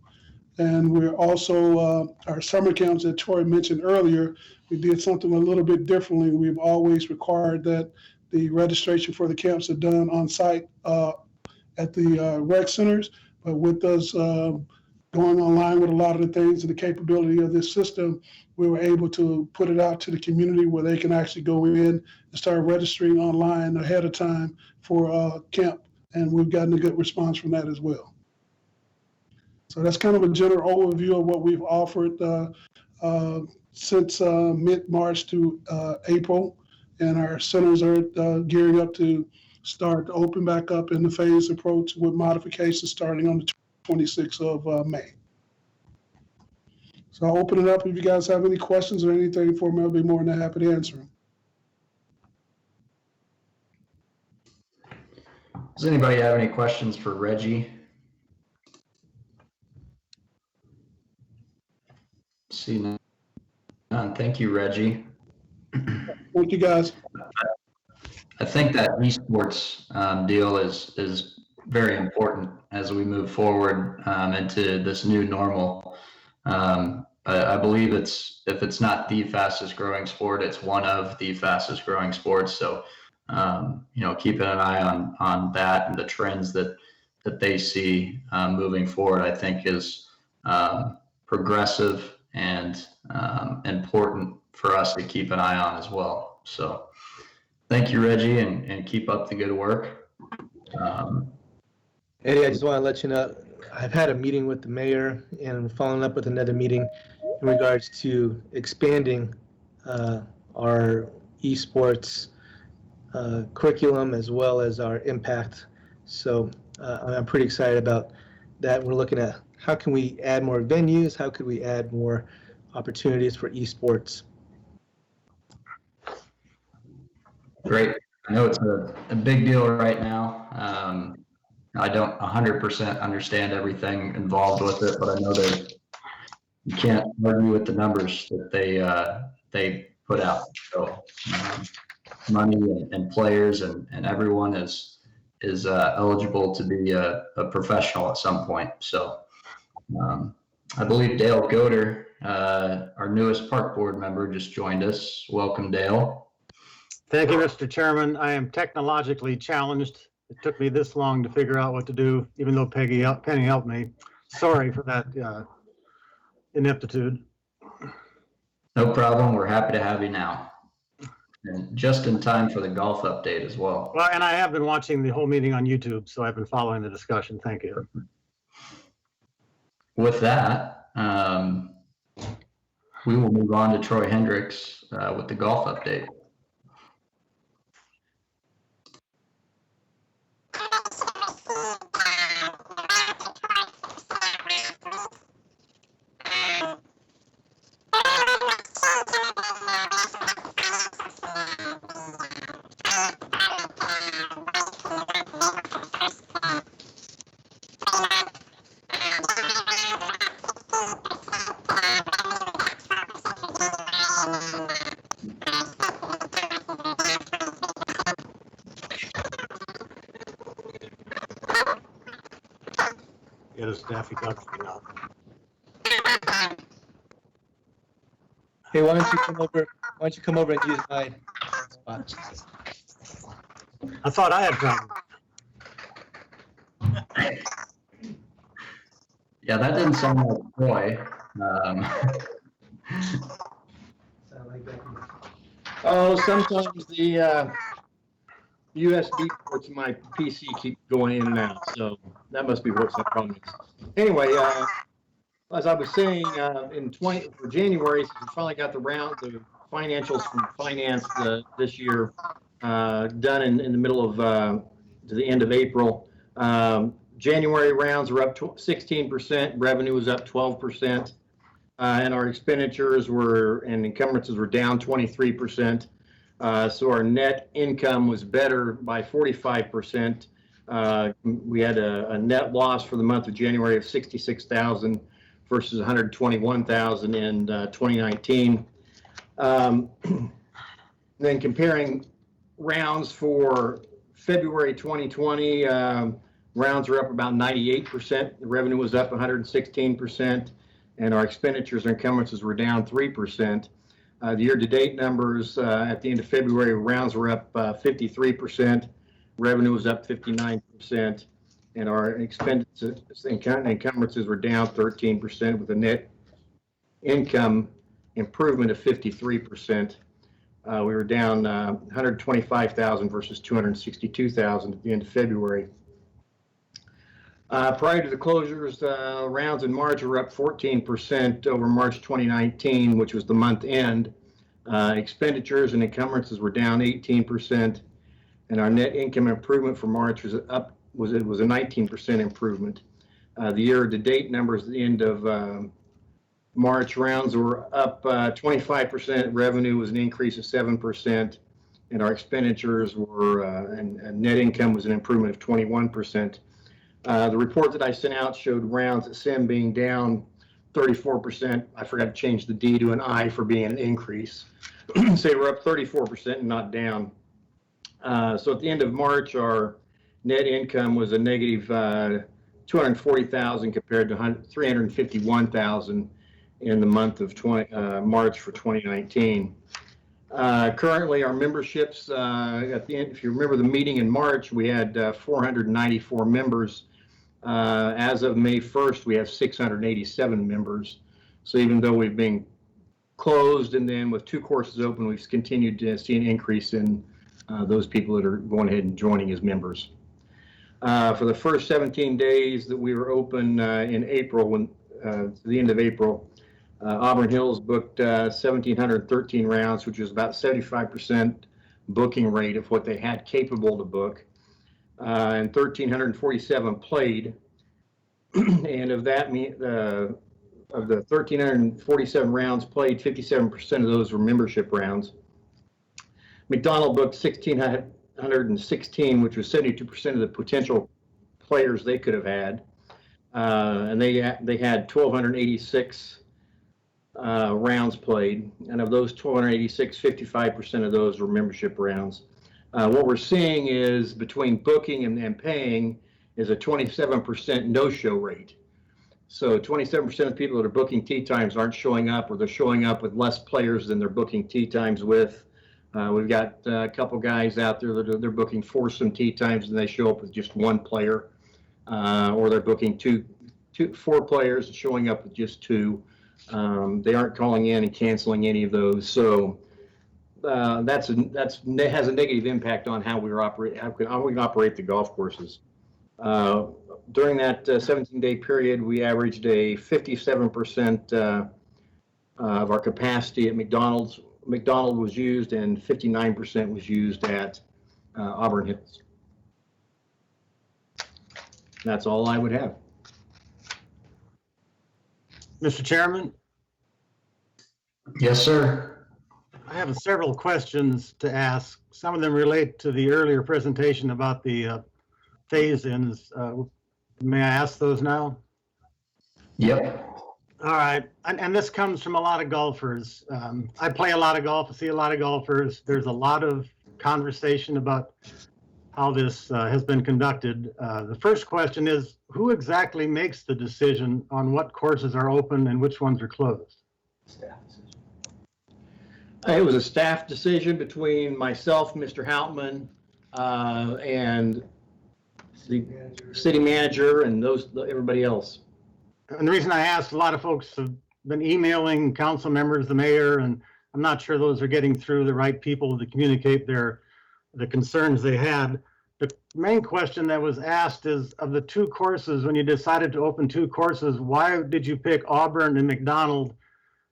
And we're also, our summer camps that Troy mentioned earlier, we did something a little bit differently. We've always required that the registration for the camps are done on site at the rec centers, but with us going online with a lot of the things and the capability of this system, we were able to put it out to the community where they can actually go in and start registering online ahead of time for camp. And we've gotten a good response from that as well. So that's kind of a general overview of what we've offered since mid-March to April. And our centers are gearing up to start to open back up in the phased approach with modifications starting on the 26th of May. So I'll open it up. If you guys have any questions or anything for me, I'll be more than happy to answer them. Does anybody have any questions for Reggie? See none. Thank you, Reggie. Thank you, guys. I think that esports deal is very important as we move forward into this new normal. I believe if it's not the fastest growing sport, it's one of the fastest growing sports. So, keeping an eye on that and the trends that they see moving forward, I think is progressive and important for us to keep an eye on as well. So Thank you, Reggie, and keep up the good work. Eddie, I just want to let you know, I've had a meeting with the mayor and I'm following up with another meeting in regards to expanding our esports curriculum as well as our impact. So I'm pretty excited about that. We're looking at how can we add more venues? How could we add more opportunities for esports? Great. I know it's a big deal right now. I don't 100% understand everything involved with it, but I know that you can't argue with the numbers that they put out. So money and players and everyone is eligible to be a professional at some point. So I believe Dale Goder, our newest park board member, just joined us. Welcome, Dale. Thank you, Mr. Chairman. I am technologically challenged. It took me this long to figure out what to do, even though Penny helped me. Sorry for that ineptitude. No problem. We're happy to have you now. And just in time for the golf update as well. Well, and I have been watching the whole meeting on YouTube, so I've been following the discussion. Thank you. With that, we will move on to Troy Hendricks with the golf update. Get a snappy duck now. Hey, why don't you come over? Why don't you come over and use my spot? I thought I had found. Yeah, that didn't sound like Troy. Oh, sometimes the USB ports in my PC keep going in and out, so that must be what the problem is. Anyway, as I was saying, for January, since we finally got the financials from finance this year done in the middle of to the end of April. January rounds were up 16%, revenue was up 12%, and our expenditures and encumbrances were down 23%. So our net income was better by 45%. We had a net loss for the month of January of $66,000 versus $121,000 in 2019. Then comparing rounds for February 2020, rounds were up about 98%. The revenue was up 116%, and our expenditures and encumbrances were down 3%. The year-to-date numbers at the end of February, rounds were up 53%, revenue was up 59%, and our expenditures and encumbrances were down 13% with a net income improvement of 53%. We were down $125,000 versus $262,000 at the end of February. Prior to the closures, rounds in March were up 14% over March 2019, which was the month end. Expenditures and encumbrances were down 18%, and our net income improvement for March was a 19% improvement. The year-to-date numbers at the end of March, rounds were up 25%, revenue was an increase of 7%, and our expenditures were and net income was an improvement of 21%. The report that I sent out showed rounds at SIM being down 34%. I forgot to change the D to an I for being an increase. So we're up 34% and not down. So at the end of March, our net income was a negative $240,000 compared to $351,000 in the month of March for 2019. Currently, our memberships at the end, if you remember the meeting in March, we had 494 members. As of May 1st, we have 687 members. So even though we've been closed and then with 2 courses open, we've continued to see an increase in those people that are going ahead and joining as members. For the first 17 days that we were open in April, to the end of April, Auburn Hills booked 1,713 rounds, which was about 75% booking rate of what they had capable to book, and 1,347 played. And of that, of the 1,347 rounds played, 57% of those were membership rounds. McDonald booked 1,616, which was 72% of the potential players they could have had. And they had 1,286 rounds played. And of those 1,286, 55% of those were membership rounds. What we're seeing is between booking and paying is a 27% no-show rate. So 27% of people that are booking tee times aren't showing up, or they're showing up with less players than they're booking tee times with. We've got a couple guys out there that they're booking foursome tee times and they show up with just one player, or they're booking four players and showing up with just two. They aren't calling in and canceling any of those. So that has a negative impact on how we can operate the golf courses. During that 17-day period, we averaged a 57% of our capacity at McDonald was used, and 59% was used at Auburn Hills. That's all I would have. Mr. Chairman, Yes, sir. I have several questions to ask. Some of them relate to the earlier presentation about the phase-ins. May I ask those now? Yep. All right, and this comes from a lot of golfers. I play a lot of golf, I see a lot of golfers. There's a lot of conversation about how this has been conducted. The first question is, who exactly makes the decision on what courses are open and which ones are closed? Staff decision. It was a staff decision between myself, Mr. Houtman, and the city manager and everybody else. And the reason I asked, a lot of folks have been emailing council members, the mayor, and I'm not sure those are getting through the right people to communicate the concerns they had. The main question that was asked is, of the two courses, when you decided to open two courses, why did you pick Auburn and McDonald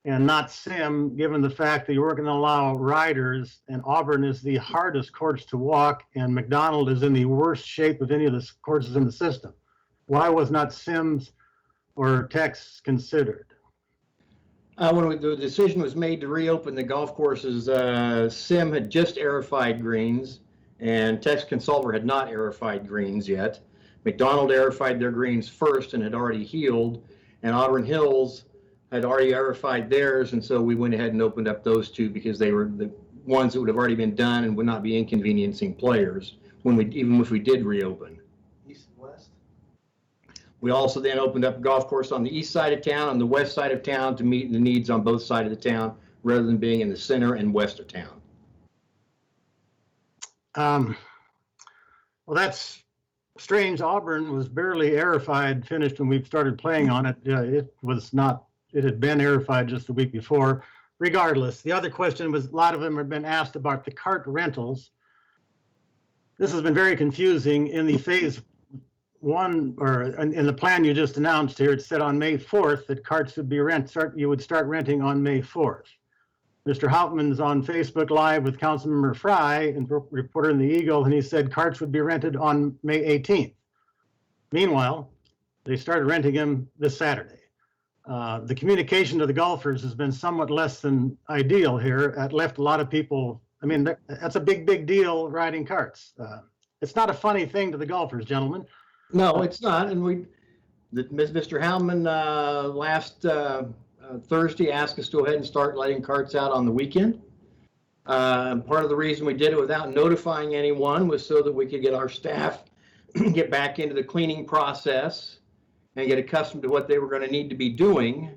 and not Sim, given the fact that you weren't going to allow riders, and Auburn is the hardest course to walk, and McDonald is in the worst shape of any of the courses in the system? Why was not Sims or Tex considered? When the decision was made to reopen the golf courses, Sim had just aerified greens, and Tex Consulver had not aerified greens yet. McDonald aerified their greens first and had already healed, and Auburn Hills had already aerified theirs, and so we went ahead and opened up those two because they were the ones that would have already been done and would not be inconveniencing players even if we did reopen. East and west? We also then opened up a golf course on the east side of town, on the west side of town, to meet the needs on both sides of the town, rather than being in the center and west of town. Well, that's strange. Auburn was barely aerified, finished when we started playing on it. It had been aerified just the week before. Regardless, the other question was, a lot of them have been asked about the cart rentals. This has been very confusing. In the phase one, or in the plan you just announced here, it said on May 4th that carts would be you would start renting on May 4th. Mr. Houtman's on Facebook Live with Councilmember Fry, and reporter in the Eagle, and he said carts would be rented on May 18th. Meanwhile, they started renting them this Saturday. The communication to the golfers has been somewhat less than ideal here. It left a lot of people, I mean, that's a big deal, riding carts. It's not a funny thing to the golfers, gentlemen. No, it's not. And Mr. Howman last Thursday asked us to go ahead and start letting carts out on the weekend. Part of the reason we did it without notifying anyone was so that we could get our staff get back into the cleaning process and get accustomed to what they were going to need to be doing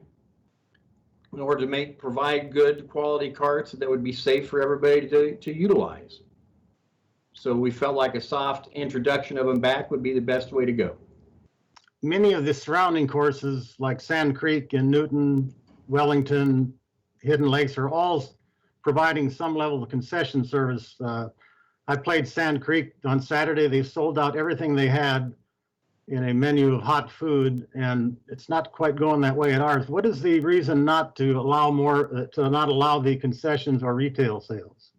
in order to provide good quality carts that would be safe for everybody to utilize. So we felt like a soft introduction of them back would be the best way to go. Many of the surrounding courses like Sand Creek and Newton, Wellington, Hidden Lakes are all providing some level of concession service. I played Sand Creek on Saturday. They sold out everything they had in a menu of hot food, and it's not quite going that way at ours. What is the reason not to allow more, to not allow the concessions or retail sales?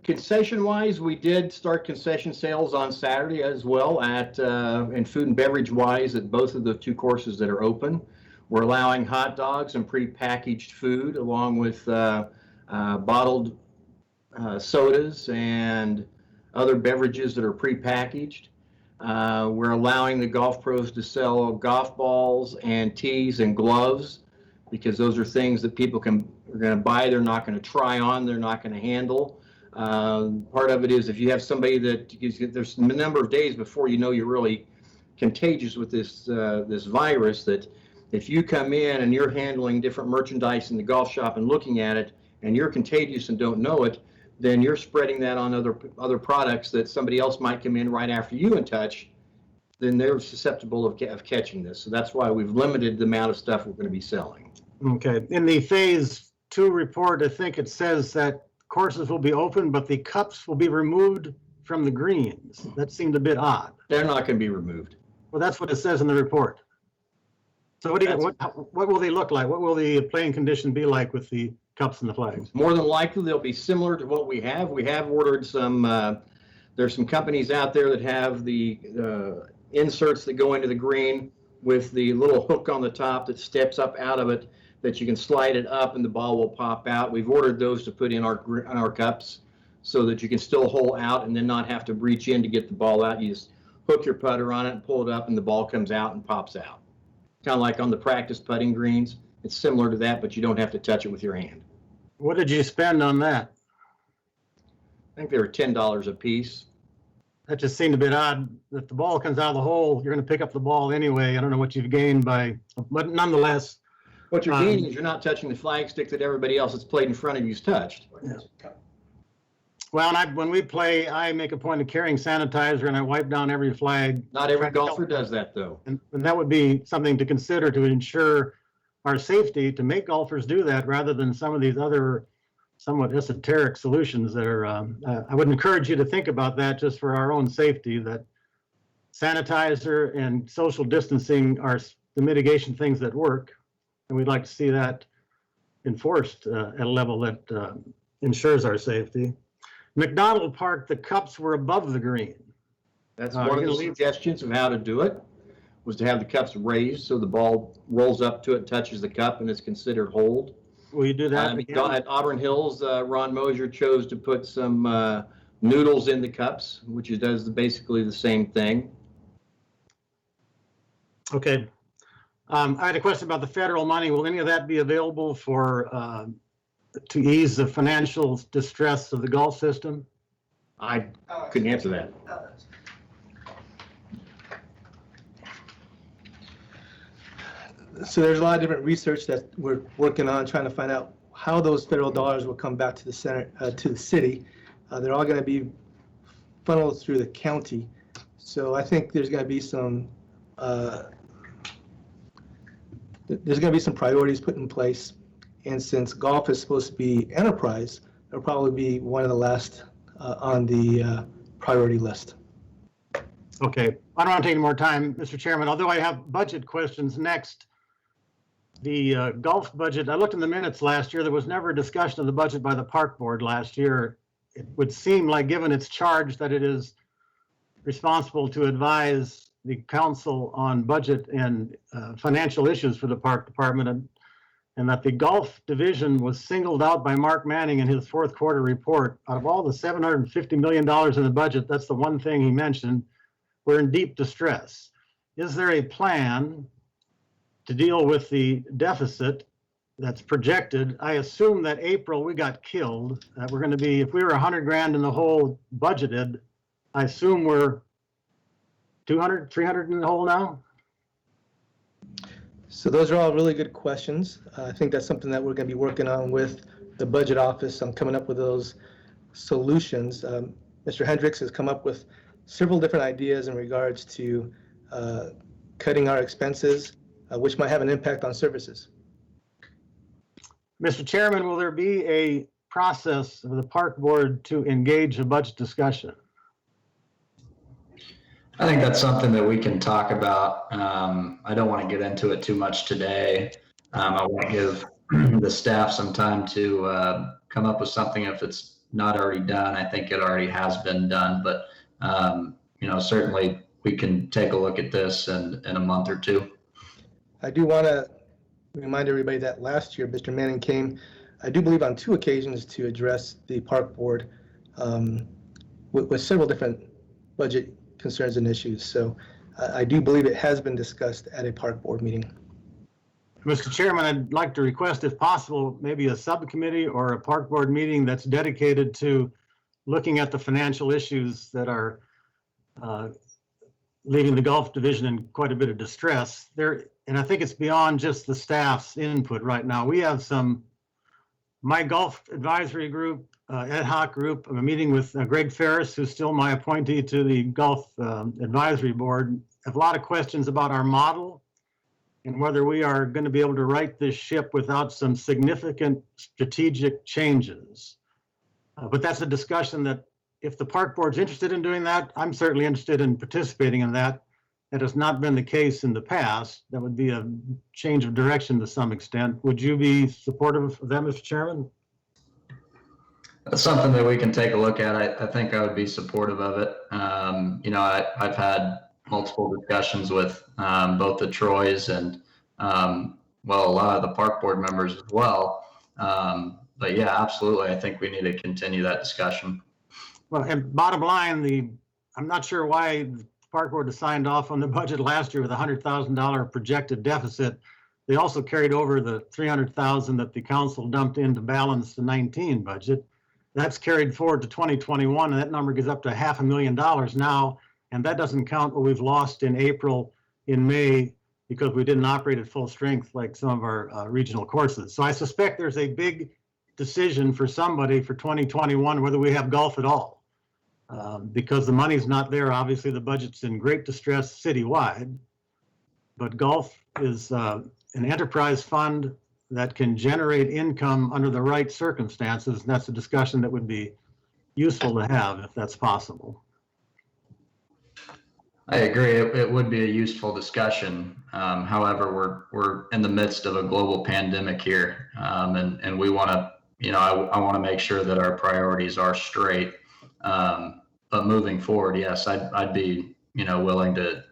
Concession wise, we did start concession sales on Saturday as well at, and food and beverage wise at both of the two courses that are open. We're allowing hot dogs and prepackaged food along with bottled sodas and other beverages that are prepackaged. We're allowing the golf pros to sell golf balls and tees and gloves because those are things that people are going to buy. They're not going to try on. They're not going to handle. Part of it is if you have somebody that there's a number of days before you know you're really contagious with this virus, that if you come in and you're handling different merchandise in the golf shop and looking at it and you're contagious and don't know it, then you're spreading that on other products that somebody else might come in right after you and touch, then they're susceptible of catching this. So that's why we've limited the amount of stuff we're going to be selling. Okay. In the phase 2 report, I think it says that courses will be open, but the cups will be removed from the greens. That seemed a bit odd. They're not going to be removed. Well, that's what it says in the report. So what will they look like? What will the playing condition be like with the cups and the flags? More than likely, they'll be similar to what we have. We have ordered some, there's some companies out there that have the inserts that go into the green with the little hook on the top that steps up out of it, that you can slide it up and the ball will pop out. We've ordered those to put in our cups so that you can still hole out and then not have to reach in to get the ball out. You just hook your putter on it and pull it up and the ball comes out and pops out. Kind of like on the practice putting greens. It's similar to that, but you don't have to touch it with your hand. What did you spend on that? I think they were $10 a piece. That just seemed a bit odd. If the ball comes out of the hole, you're going to pick up the ball anyway. I don't know what you've gained by, but nonetheless. What you're gaining is you're not touching the flag stick that everybody else that's played in front of you's touched. Yeah. Well, and when we play, I make a point of carrying sanitizer and I wipe down every flag. Not every golfer does that, though. And that would be something to consider to ensure our safety, to make golfers do that rather than some of these other somewhat esoteric solutions that are, I would encourage you to think about that just for our own safety, that sanitizer and social distancing are the mitigation things that work. And we'd like to see that enforced at a level that ensures our safety. McDonald Park, the cups were above the green. That's one of the suggestions of how to do it, was to have the cups raised so the ball rolls up to it, touches the cup, and it's considered hold. Will you do that again? At Auburn Hills, Ron Mosier chose to put some noodles in the cups, which does basically the same thing. Okay. I had a question about the federal money. Will any of that be available for to ease the financial distress of the golf system? I couldn't answer that. So there's a lot of different research that we're working on, trying to find out how those federal dollars will come back to the center, to the city. They're all going to be funneled through the county. So I think there's going to be some priorities put in place. And since golf is supposed to be enterprise, it'll probably be one of the last on the priority list. Okay, I don't want to take any more time, Mr. Chairman, although I have budget questions next. The golf budget, I looked in the minutes last year, there was never a discussion of the budget by the park board last year. It would seem like, given its charge, that it is responsible to advise the council on budget and financial issues for the park department, and that the golf division was singled out by Mark Manning in his fourth quarter report. Out of all the $750 million in the budget, that's the one thing he mentioned. We're in deep distress. Is there a plan to deal with the deficit that's projected? I assume that April we got killed. We're going to be, if we were 100 grand in the hole budgeted, I assume we're 200, 300 in the hole now? So those are all really good questions. I think that's something that we're going to be working on with the budget office on coming up with those solutions. Mr. Hendricks has come up with several different ideas in regards to cutting our expenses, which might have an impact on services. Mr. Chairman, will there be a process of the park board to engage a budget discussion? I think that's something that we can talk about. I don't want to get into it too much today. I want to give the staff some time to come up with something if it's not already done. I think it already has been done, but certainly we can take a look at this in a month or two. I do want to remind everybody that last year, Mr. Manning came, I do believe, on 2 occasions to address the park board with several different budget concerns and issues. So I do believe it has been discussed at a park board meeting. Mr. Chairman, I'd like to request, if possible, maybe a subcommittee or a park board meeting that's dedicated to looking at the financial issues that are leaving the golf division in quite a bit of distress there. And I think it's beyond just the staff's input right now. We have my golf advisory group, ad hoc group. I'm meeting with Greg Ferris, who's still my appointee to the golf advisory board. I have a lot of questions about our model and whether we are going to be able to right this ship without some significant strategic changes. But that's a discussion that, if the park board's interested in doing that, I'm certainly interested in participating in that. That has not been the case in the past. That would be a change of direction to some extent. Would you be supportive of that, Mr. Chairman? That's something that we can take a look at. I think I would be supportive of it. I've had multiple discussions with both the Troys and, a lot of the park board members as well. But yeah, absolutely. I think we need to continue that discussion. Well, and bottom line, I'm not sure why the park board has signed off on the budget last year with a $100,000 projected deficit. They also carried over the $300,000 that the council dumped in to balance the 19 budget. That's carried forward to 2021, and that number goes up to $500,000 now. And that doesn't count what we've lost in April, in May, because we didn't operate at full strength like some of our regional courses. So I suspect there's a big decision for somebody for 2021 whether we have golf at all. Because the money's not there. Obviously, the budget's in great distress citywide. But golf is an enterprise fund that can generate income under the right circumstances. And that's a discussion that would be useful to have if that's possible. I agree. It would be a useful discussion. However, we're in the midst of a global pandemic here, and we want to, I want to make sure that our priorities are straight. But moving forward, yes, I'd be, willing to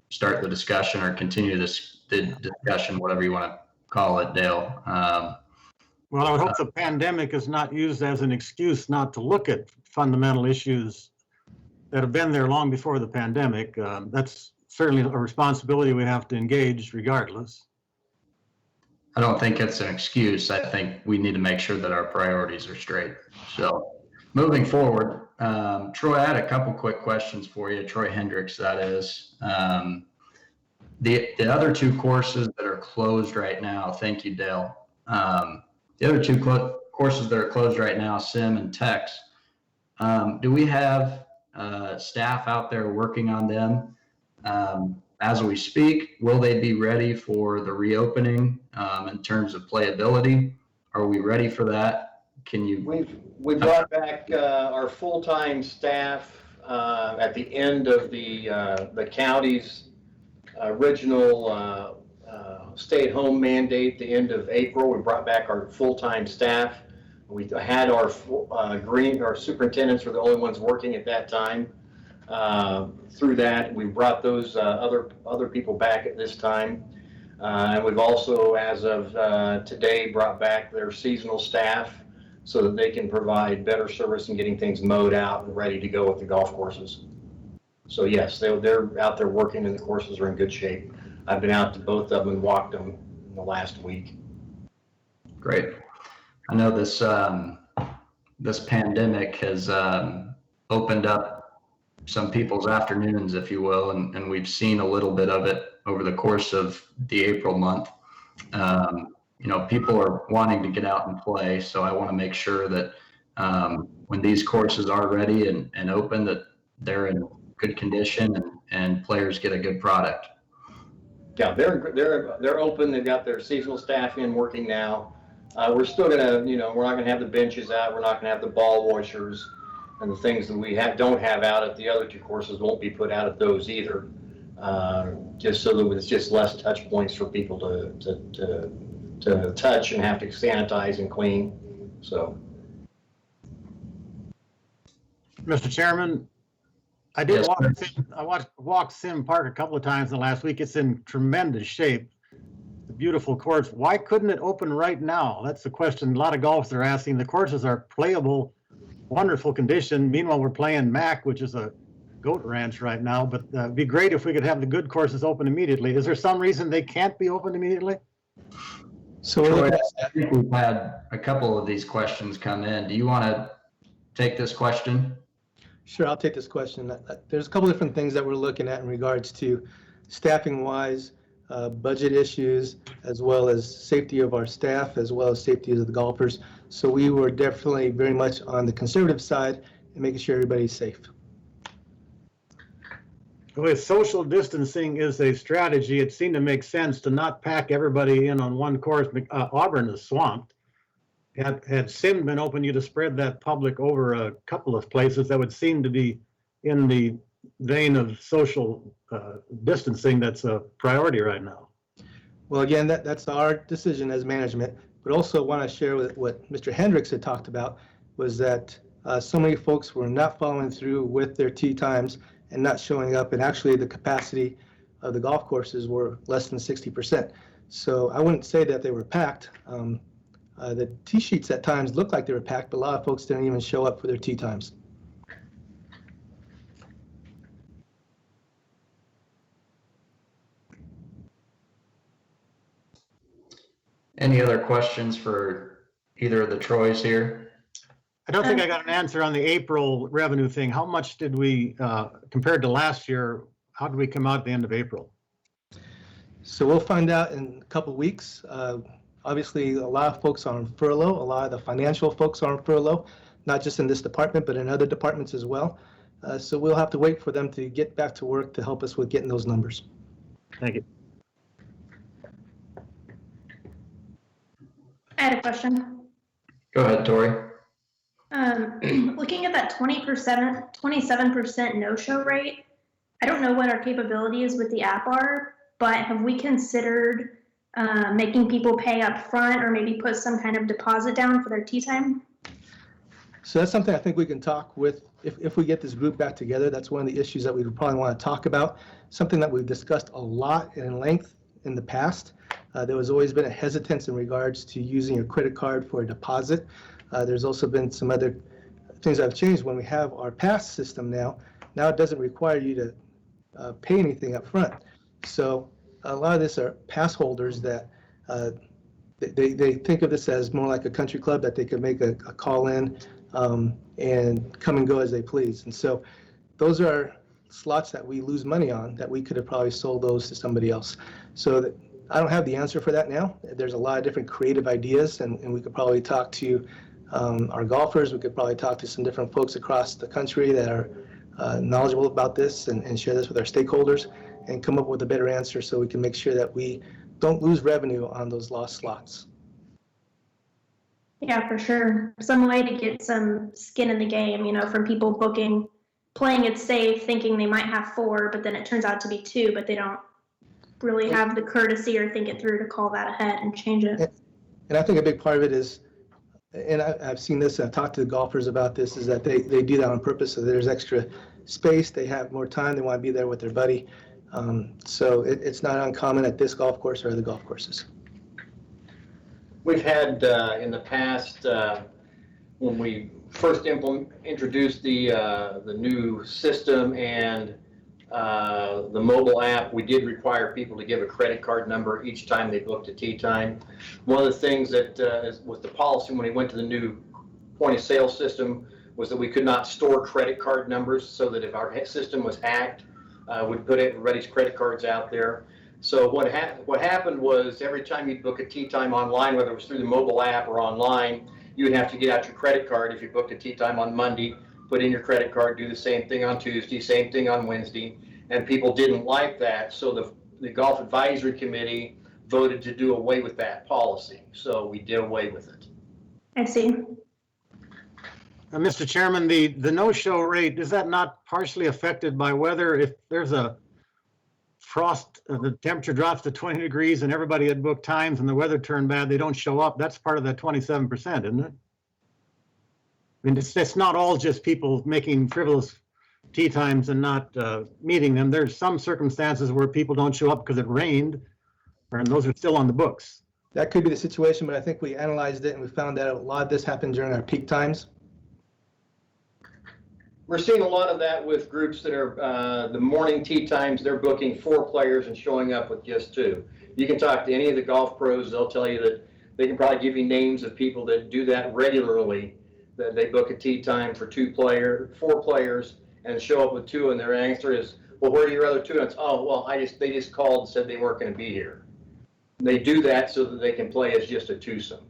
start the discussion or continue the discussion, whatever you want to call it, Dale. Well, I would hope the pandemic is not used as an excuse not to look at fundamental issues that have been there long before the pandemic. That's certainly a responsibility we have to engage regardless. I don't think it's an excuse. I think we need to make sure that our priorities are straight. So moving forward, Troy, I had a couple quick questions for you. Troy Hendricks, that is. The other 2 courses that are closed right now, thank you, Dale. The other 2 courses that are closed right now, Sim and Tex, do we have staff out there working on them as we speak? Will they be ready for the reopening in terms of playability? Are we ready for that? Can you? We brought back our full-time staff at the end of the county's original stay-at-home mandate. The end of April, we brought back our full-time staff. We had our our superintendents were the only ones working at that time. Through that, we brought those other people back at this time. And we've also, as of today, brought back their seasonal staff so that they can provide better service in getting things mowed out and ready to go with the golf courses. So yes, they're out there working and the courses are in good shape. I've been out to both of them and walked them in the last week. Great. I know this pandemic has opened up some people's afternoons, if you will, and we've seen a little bit of it over the course of the April month. People are wanting to get out and play, so I want to make sure that when these courses are ready and open, that they're in good condition and players get a good product. Yeah, they're open. They've got their seasonal staff in working now. We're still gonna, we're not gonna have the benches out, we're not gonna have the ball washers, and the things that we don't have out at the other two courses won't be put out at those either. Just so that it's just less touch points for people to touch and have to sanitize and clean, so. Mr. Chairman, I did Yes, sir. walk Sim Park a couple of times in the last week. It's in tremendous shape. The beautiful course. Why couldn't it open right now? That's the question a lot of golfers are asking. The courses are playable, wonderful condition. Meanwhile, we're playing Mac, which is a goat ranch right now, but it'd be great if we could have the good courses open immediately. Is there some reason they can't be opened immediately? So we're Troy, looking I think we've had a couple of these questions come in. Do you want to take this question? Sure, I'll take this question. There's a couple different things that we're looking at in regards to staffing wise, budget issues, as well as safety of our staff, as well as safety of the golfers. So we were definitely very much on the conservative side and making sure everybody's safe. If social distancing is a strategy, it seemed to make sense to not pack everybody in on one course. Auburn is swamped. Had Sim been open, you'd have spread that public over a couple of places that would seem to be in the vein of social distancing that's a priority right now. Well, again, that's our decision as management, but also want to share with what Mr. Hendricks had talked about was that so many folks were not following through with their tee times and not showing up, and actually the capacity of the golf courses were less than 60%. So I wouldn't say that they were packed. The tee sheets at times looked like they were packed, but a lot of folks didn't even show up for their tee times. Any other questions for either of the Troys here? I don't think I got an answer on the April revenue thing. How much did we, compared to last year, how did we come out at the end of April? So we'll find out in a couple of weeks. Obviously, a lot of folks are on furlough. A lot of the financial folks are on furlough, not just in this department, but in other departments as well. So we'll have to wait for them to get back to work to help us with getting those numbers. Thank you. I had a question. Go ahead, Tori. Looking at that 27% no-show rate, I don't know what our capabilities with the app are, but have we considered making people pay up front or maybe put some kind of deposit down for their tee time? So that's something I think we can talk with, if we get this group back together. That's one of the issues that we would probably want to talk about, something that we've discussed a lot and in length in the past. There has always been a hesitance in regards to using your credit card for a deposit. There's also been some other things that have changed when we have our pass system now. Now it doesn't require you to pay anything up front. So a lot of this are pass holders that they think of this as more like a country club that they could make a call in and come and go as they please. And so those are slots that we lose money on that we could have probably sold those to somebody else. So that, I don't have the answer for that now. There's a lot of different creative ideas, and we could probably talk to our golfers. We could probably talk to some different folks across the country that are knowledgeable about this and share this with our stakeholders and come up with a better answer so we can make sure that we don't lose revenue on those lost slots. Yeah, for sure. Some way to get some skin in the game, from people booking, playing it safe, thinking they might have 4, but then it turns out to be 2, but they don't really have the courtesy or think it through to call that ahead and change it. And I think a big part of it is, and I've seen this, I've talked to the golfers about this, is that they do that on purpose. So there's extra space, they have more time, they want to be there with their buddy. So it's not uncommon at this golf course or other golf courses. We've had in the past, when we first introduced the new system and the mobile app, we did require people to give a credit card number each time they booked a tee time. One of the things that was the policy when we went to the new point of sale system was that we could not store credit card numbers, so that if our system was hacked, we'd put everybody's credit cards out there. So what happened was every time you'd book a tee time online, whether it was through the mobile app or online, you would have to get out your credit card. If you booked a tee time on Monday, put in your credit card, do the same thing on Tuesday, same thing on Wednesday, and people didn't like that. So the Golf Advisory Committee voted to do away with that policy. So we did away with it. I see. Mr. Chairman, the no-show rate, is that not partially affected by weather? If there's a frost, the temperature drops to 20 degrees and everybody had booked times and the weather turned bad, they don't show up, that's part of that 27%, isn't it? I mean, it's not all just people making frivolous tea times and not meeting them. There's some circumstances where people don't show up because it rained, and those are still on the books. That could be the situation, but I think we analyzed it and we found that a lot of this happened during our peak times. We're seeing a lot of that with groups that are the morning tea times. They're booking 4 players and showing up with just 2. You can talk to any of the golf pros. They'll tell you that they can probably give you names of people that do that regularly, that they book a tea time for 4 players and show up with 2. And their answer is, well, where are your other 2? And it's, oh, well, they just called and said they weren't going to be here. They do that so that they can play as just a twosome.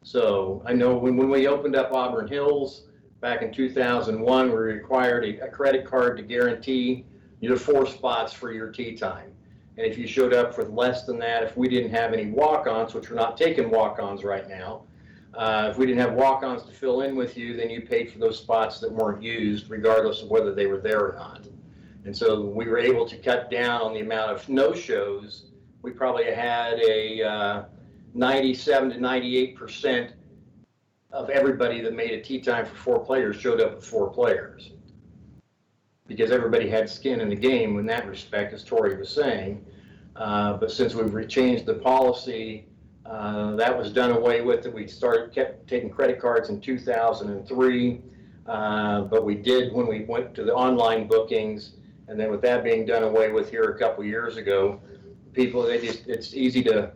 So I know when we opened up Auburn Hills, back in 2001, we required a credit card to guarantee you 4 spots for your tee time. And if you showed up for less than that, if we didn't have any walk-ons, which we're not taking walk-ons right now, if we didn't have walk-ons to fill in with you, then you paid for those spots that weren't used, regardless of whether they were there or not. And so we were able to cut down on the amount of no-shows. We probably had a 97 to 98% of everybody that made a tee time for 4 players showed up with 4 players. Because everybody had skin in the game in that respect, as Tori was saying. But since we've changed the policy, that was done away with. We kept taking credit cards in 2003. But we did when we went to the online bookings. And then with that being done away with here a couple years ago, people, it's easy to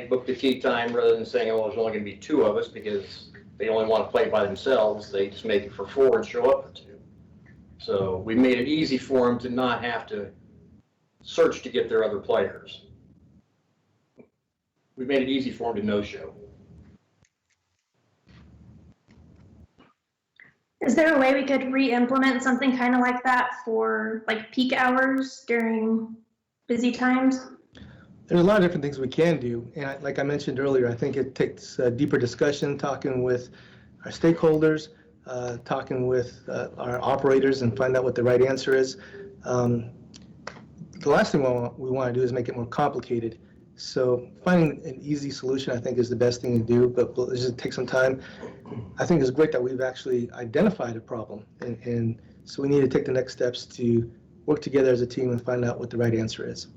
book the tee time rather than saying, oh, there's only going to be 2 of us, because they only want to play by themselves. They just make it for 4 and show up for 2. So we made it easy for them to not have to search to get their other players. We made it easy for them to no-show. Is there a way we could re-implement something kind of like that for like peak hours during busy times? There's a lot of different things we can do. And like I mentioned earlier, I think it takes a deeper discussion, talking with our stakeholders, talking with our operators and find out what the right answer is. The last thing we want to do is make it more complicated. So finding an easy solution, I think, is the best thing to do, but it'll just take some time. I think it's great that we've actually identified a problem. And so we need to take the next steps to work together as a team and find out what the right answer is.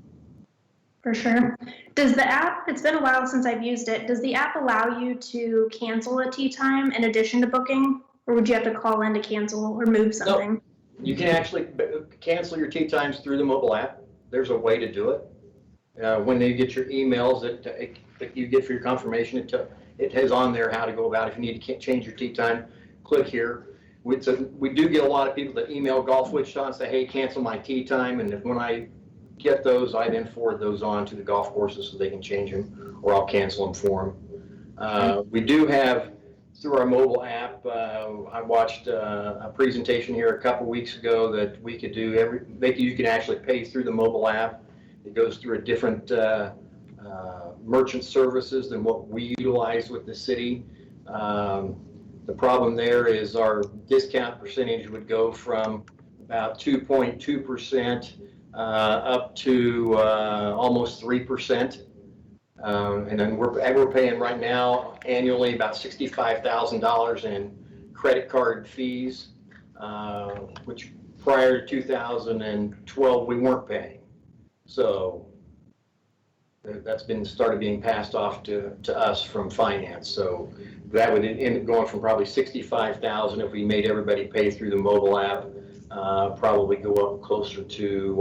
For sure. Does the app, it's been a while since I've used it, does the app allow you to cancel a tee time in addition to booking? Or would you have to call in to cancel or move something? No, you can actually cancel your tee times through the mobile app. There's a way to do it. When you get your emails that you get for your confirmation, it has on there how to go about it. If you need to change your tee time, click here. We do get a lot of people that email Golf Wichita and say, hey, cancel my tee time. And when I get those, I then forward those on to the golf courses so they can change them, or I'll cancel them for them. We do have, through our mobile app, I watched a presentation here a couple weeks ago that we could do you can actually pay through the mobile app. It goes through a different merchant services than what we utilize with the city. The problem there is our discount percentage would go from about 2.2% up to almost 3%. And then we're paying right now annually about $65,000 in credit card fees, which prior to 2012 we weren't paying. So that's started being passed off to us from finance. So that would end up going from probably $65,000 if we made everybody pay through the mobile app, probably go up closer to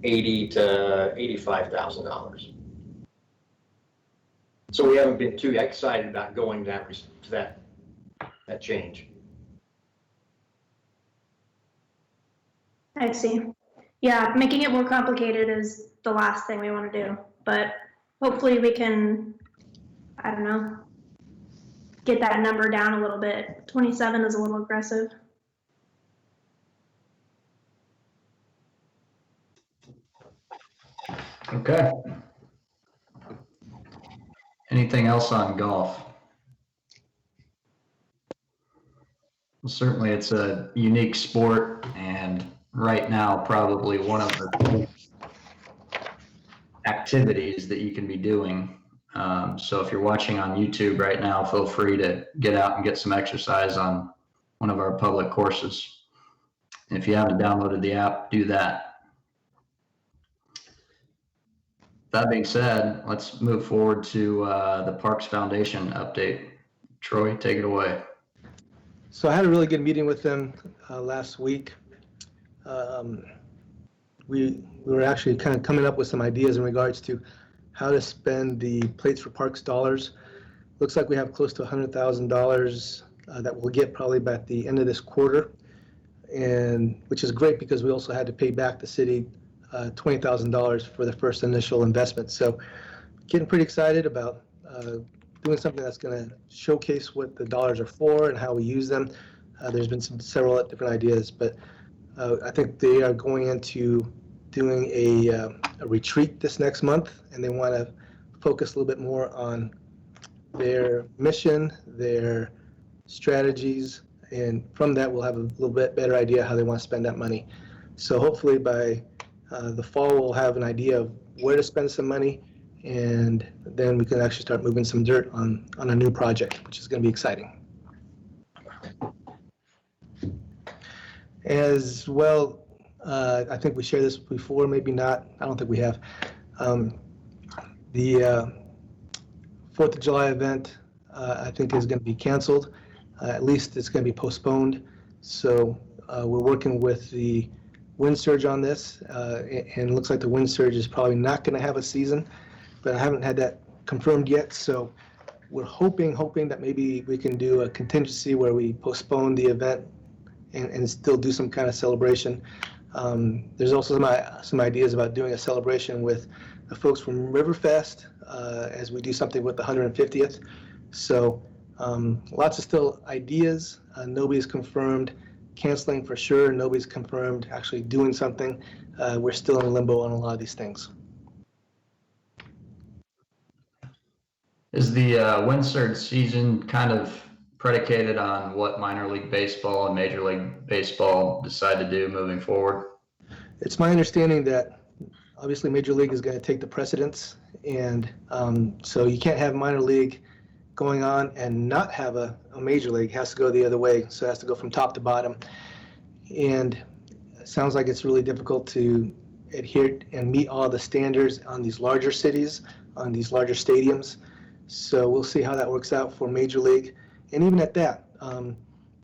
$80,000 to $85,000. So we haven't been too excited about going to that change. I see. Yeah, making it more complicated is the last thing we want to do, but hopefully we can, I don't know, get that number down a little bit. 27 is a little aggressive. Okay. Anything else on golf? Well, certainly it's a unique sport, and right now probably one of the activities that you can be doing. So if you're watching on YouTube right now, feel free to get out and get some exercise on one of our public courses. And if you haven't downloaded the app, do that. That being said, let's move forward to the Parks Foundation update. Troy, take it away. So I had a really good meeting with them last week. We were actually kind of coming up with some ideas in regards to how to spend the Plates for Parks dollars. Looks like we have close to $100,000 that we'll get probably by the end of this quarter, and which is great because we also had to pay back the city $20,000 for the first initial investment. So getting pretty excited about doing something that's going to showcase what the dollars are for and how we use them. There's been several different ideas, but I think they are going into doing a retreat this next month, and they want to focus a little bit more on their mission, their strategies, and from that we'll have a little bit better idea how they want to spend that money. So hopefully by the fall we'll have an idea of where to spend some money, and then we can actually start moving some dirt on a new project, which is going to be exciting. As well, I think we shared this before, maybe not. I don't think we have. The 4th of July event, I think, is going to be canceled. At least it's going to be postponed. So we're working with the wind surge on this, and it looks like the wind surge is probably not going to have a season, but I haven't had that confirmed yet. So we're hoping that maybe we can do a contingency where we postpone the event and still do some kind of celebration. There's also some ideas about doing a celebration with the folks from Riverfest as we do something with the 150th. So lots of still ideas. Nobody's confirmed canceling for sure. Nobody's confirmed actually doing something. We're still in limbo on a lot of these things. Is the wind surge season kind of predicated on what minor league baseball and major league baseball decide to do moving forward? It's my understanding that obviously major league is going to take the precedence, and so you can't have minor league going on and not have a major league. It has to go the other way, so it has to go from top to bottom. And it sounds like it's really difficult to adhere and meet all the standards on these larger cities, on these larger stadiums. So we'll see how that works out for major league. And even at that,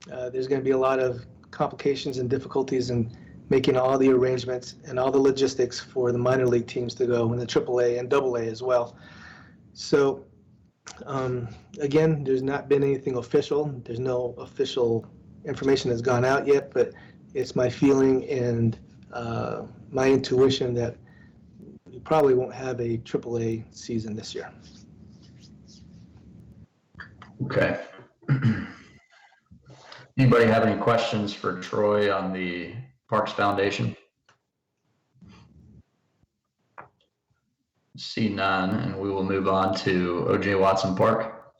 there's going to be a lot of complications and difficulties in making all the arrangements and all the logistics for the minor league teams to go, and the AAA and AA as well. So again, there's not been anything official. There's no official information that's gone out yet, but it's my feeling and my intuition that we probably won't have a AAA season this year. Okay. Anybody have any questions for Troy on the Parks Foundation? See none, and we will move on to O.J. Watson Park.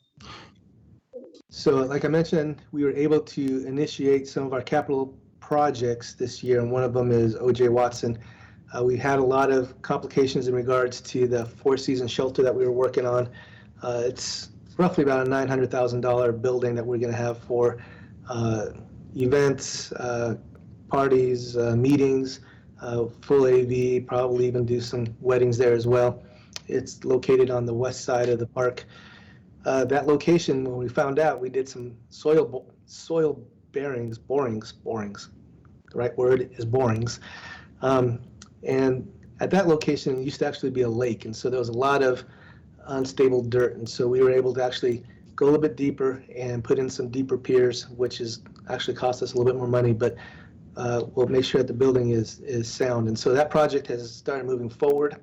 So like I mentioned, we were able to initiate some of our capital projects this year, and one of them is O.J. Watson. We had a lot of complications in regards to the four-season shelter that we were working on. It's roughly about a $900,000 building that we're going to have for events, parties, meetings, full AV, probably even do some weddings there as well. It's located on the west side of the park. That location, when we found out, we did some soil borings. The right word is borings. And at that location, it used to actually be a lake, and so there was a lot of unstable dirt, and so we were able to actually go a little bit deeper and put in some deeper piers, which is actually cost us a little bit more money, but we'll make sure that the building is sound. And so that project has started moving forward.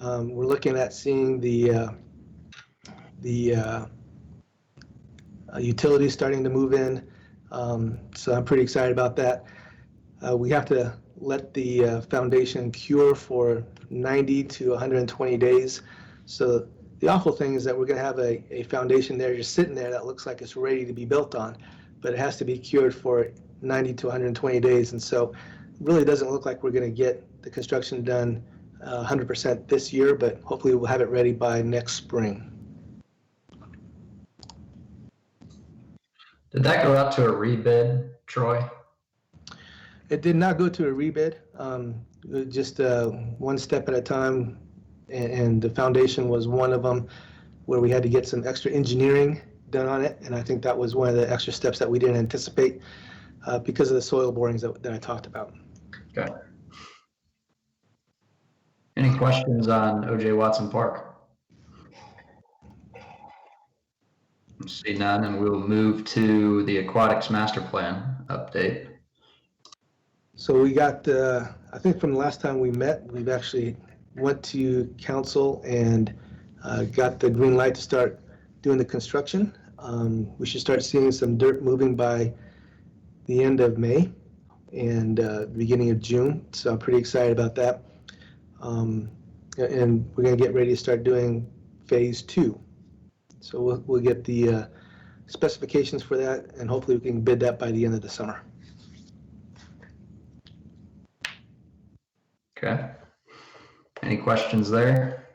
We're looking at seeing the utilities starting to move in, so I'm pretty excited about that. We have to let the foundation cure for 90 to 120 days. So The awful thing is that we're going to have a foundation there just sitting there that looks like it's ready to be built on, but it has to be cured for 90 to 120 days. And so it really doesn't look like we're going to get the construction done 100% this year, but hopefully we'll have it ready by next spring. Did that go out to a rebid, Troy? It did not go to a rebid, just one step at a time, and the foundation was one of them where we had to get some extra engineering done on it, and I think that was one of the extra steps that we didn't anticipate because of the soil borings that I talked about. Okay. Any questions on O.J. Watson Park? See none, and we'll move to the Aquatics Master Plan update. So we got, I think from the last time we met, we've actually went to council and got the green light to start doing the construction. We should start seeing some dirt moving by the end of May and beginning of June. So I'm pretty excited about that. And we're going to get ready to start doing phase 2. So we'll get the specifications for that, and hopefully we can bid that by the end of the summer. Okay. Any questions there?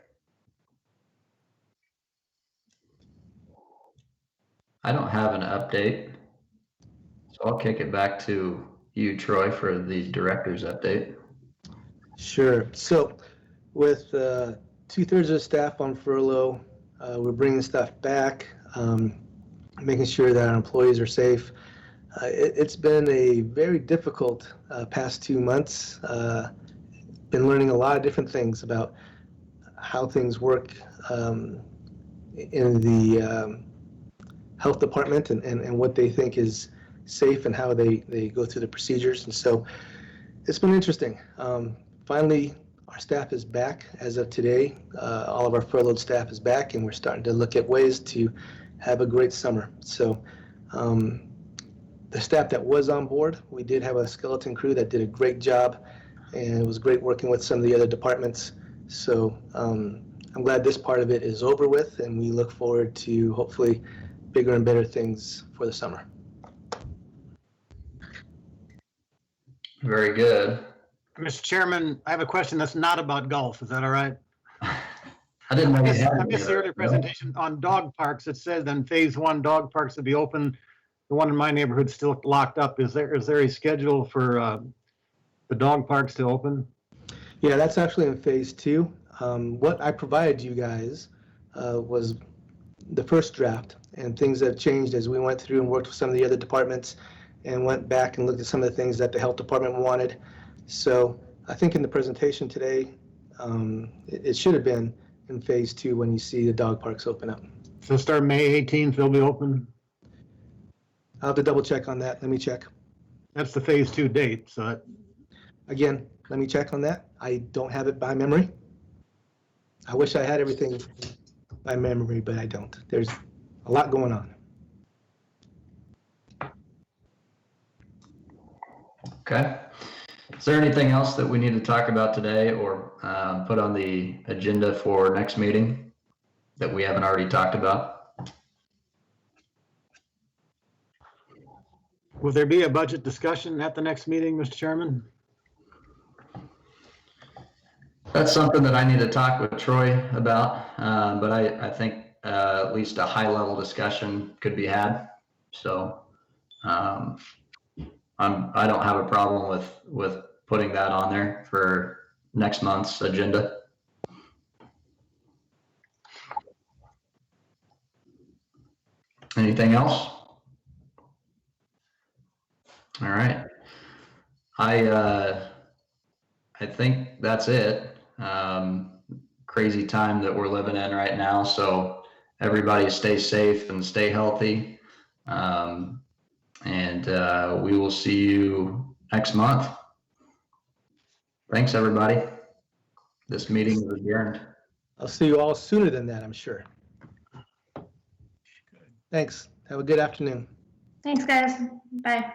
I don't have an update, so I'll kick it back to you, Troy, for the director's update. Sure. So with 2/3 of the staff on furlough, we're bringing stuff back, making sure that our employees are safe. It's been a very difficult past 2 months. Been learning a lot of different things about how things work in the health department and what they think is safe and how they go through the procedures. And so it's been interesting. Finally, our staff is back as of today. All of our furloughed staff is back, and we're starting to look at ways to have a great summer. So the staff that was on board, we did have a skeleton crew that did a great job, and it was great working with some of the other departments. So I'm glad this part of it is over with, and we look forward to hopefully bigger and better things for the summer. Very good. Mr. Chairman, I have a question that's not about golf. Is that all right? I didn't know you had I missed the earlier presentation on dog parks. It says then phase 1 dog parks will be open. The one in my neighborhood is still locked up. Is there a schedule for the dog parks to open? Yeah, that's actually in phase 2. What I provided you guys was the first draft, and things that changed as we went through and worked with some of the other departments and went back and looked at some of the things that the health department wanted. So I think in the presentation today, it should have been in phase 2 when you see the dog parks open up. So start May 18th, they'll be open? I'll have to double check on that. Let me check. That's the phase 2 date, so Again, let me check on that. I don't have it by memory. I wish I had everything by memory, but I don't. There's a lot going on. Okay. Is there anything else that we need to talk about today or put on the agenda for next meeting that we haven't already talked about? will there be a budget discussion at the next meeting, Mr. Chairman? That's something that I need to talk with Troy about, but I think at least a high-level discussion could be had. So I don't have a problem with putting that on there for next month's agenda. Anything else? All right. I think that's it. Crazy time that we're living in right now. So everybody stay safe and stay healthy. And we will see you next month. Thanks, everybody. This meeting is adjourned. I'll see you all sooner than that, I'm sure. Thanks. Have a good afternoon. Thanks, guys. Bye.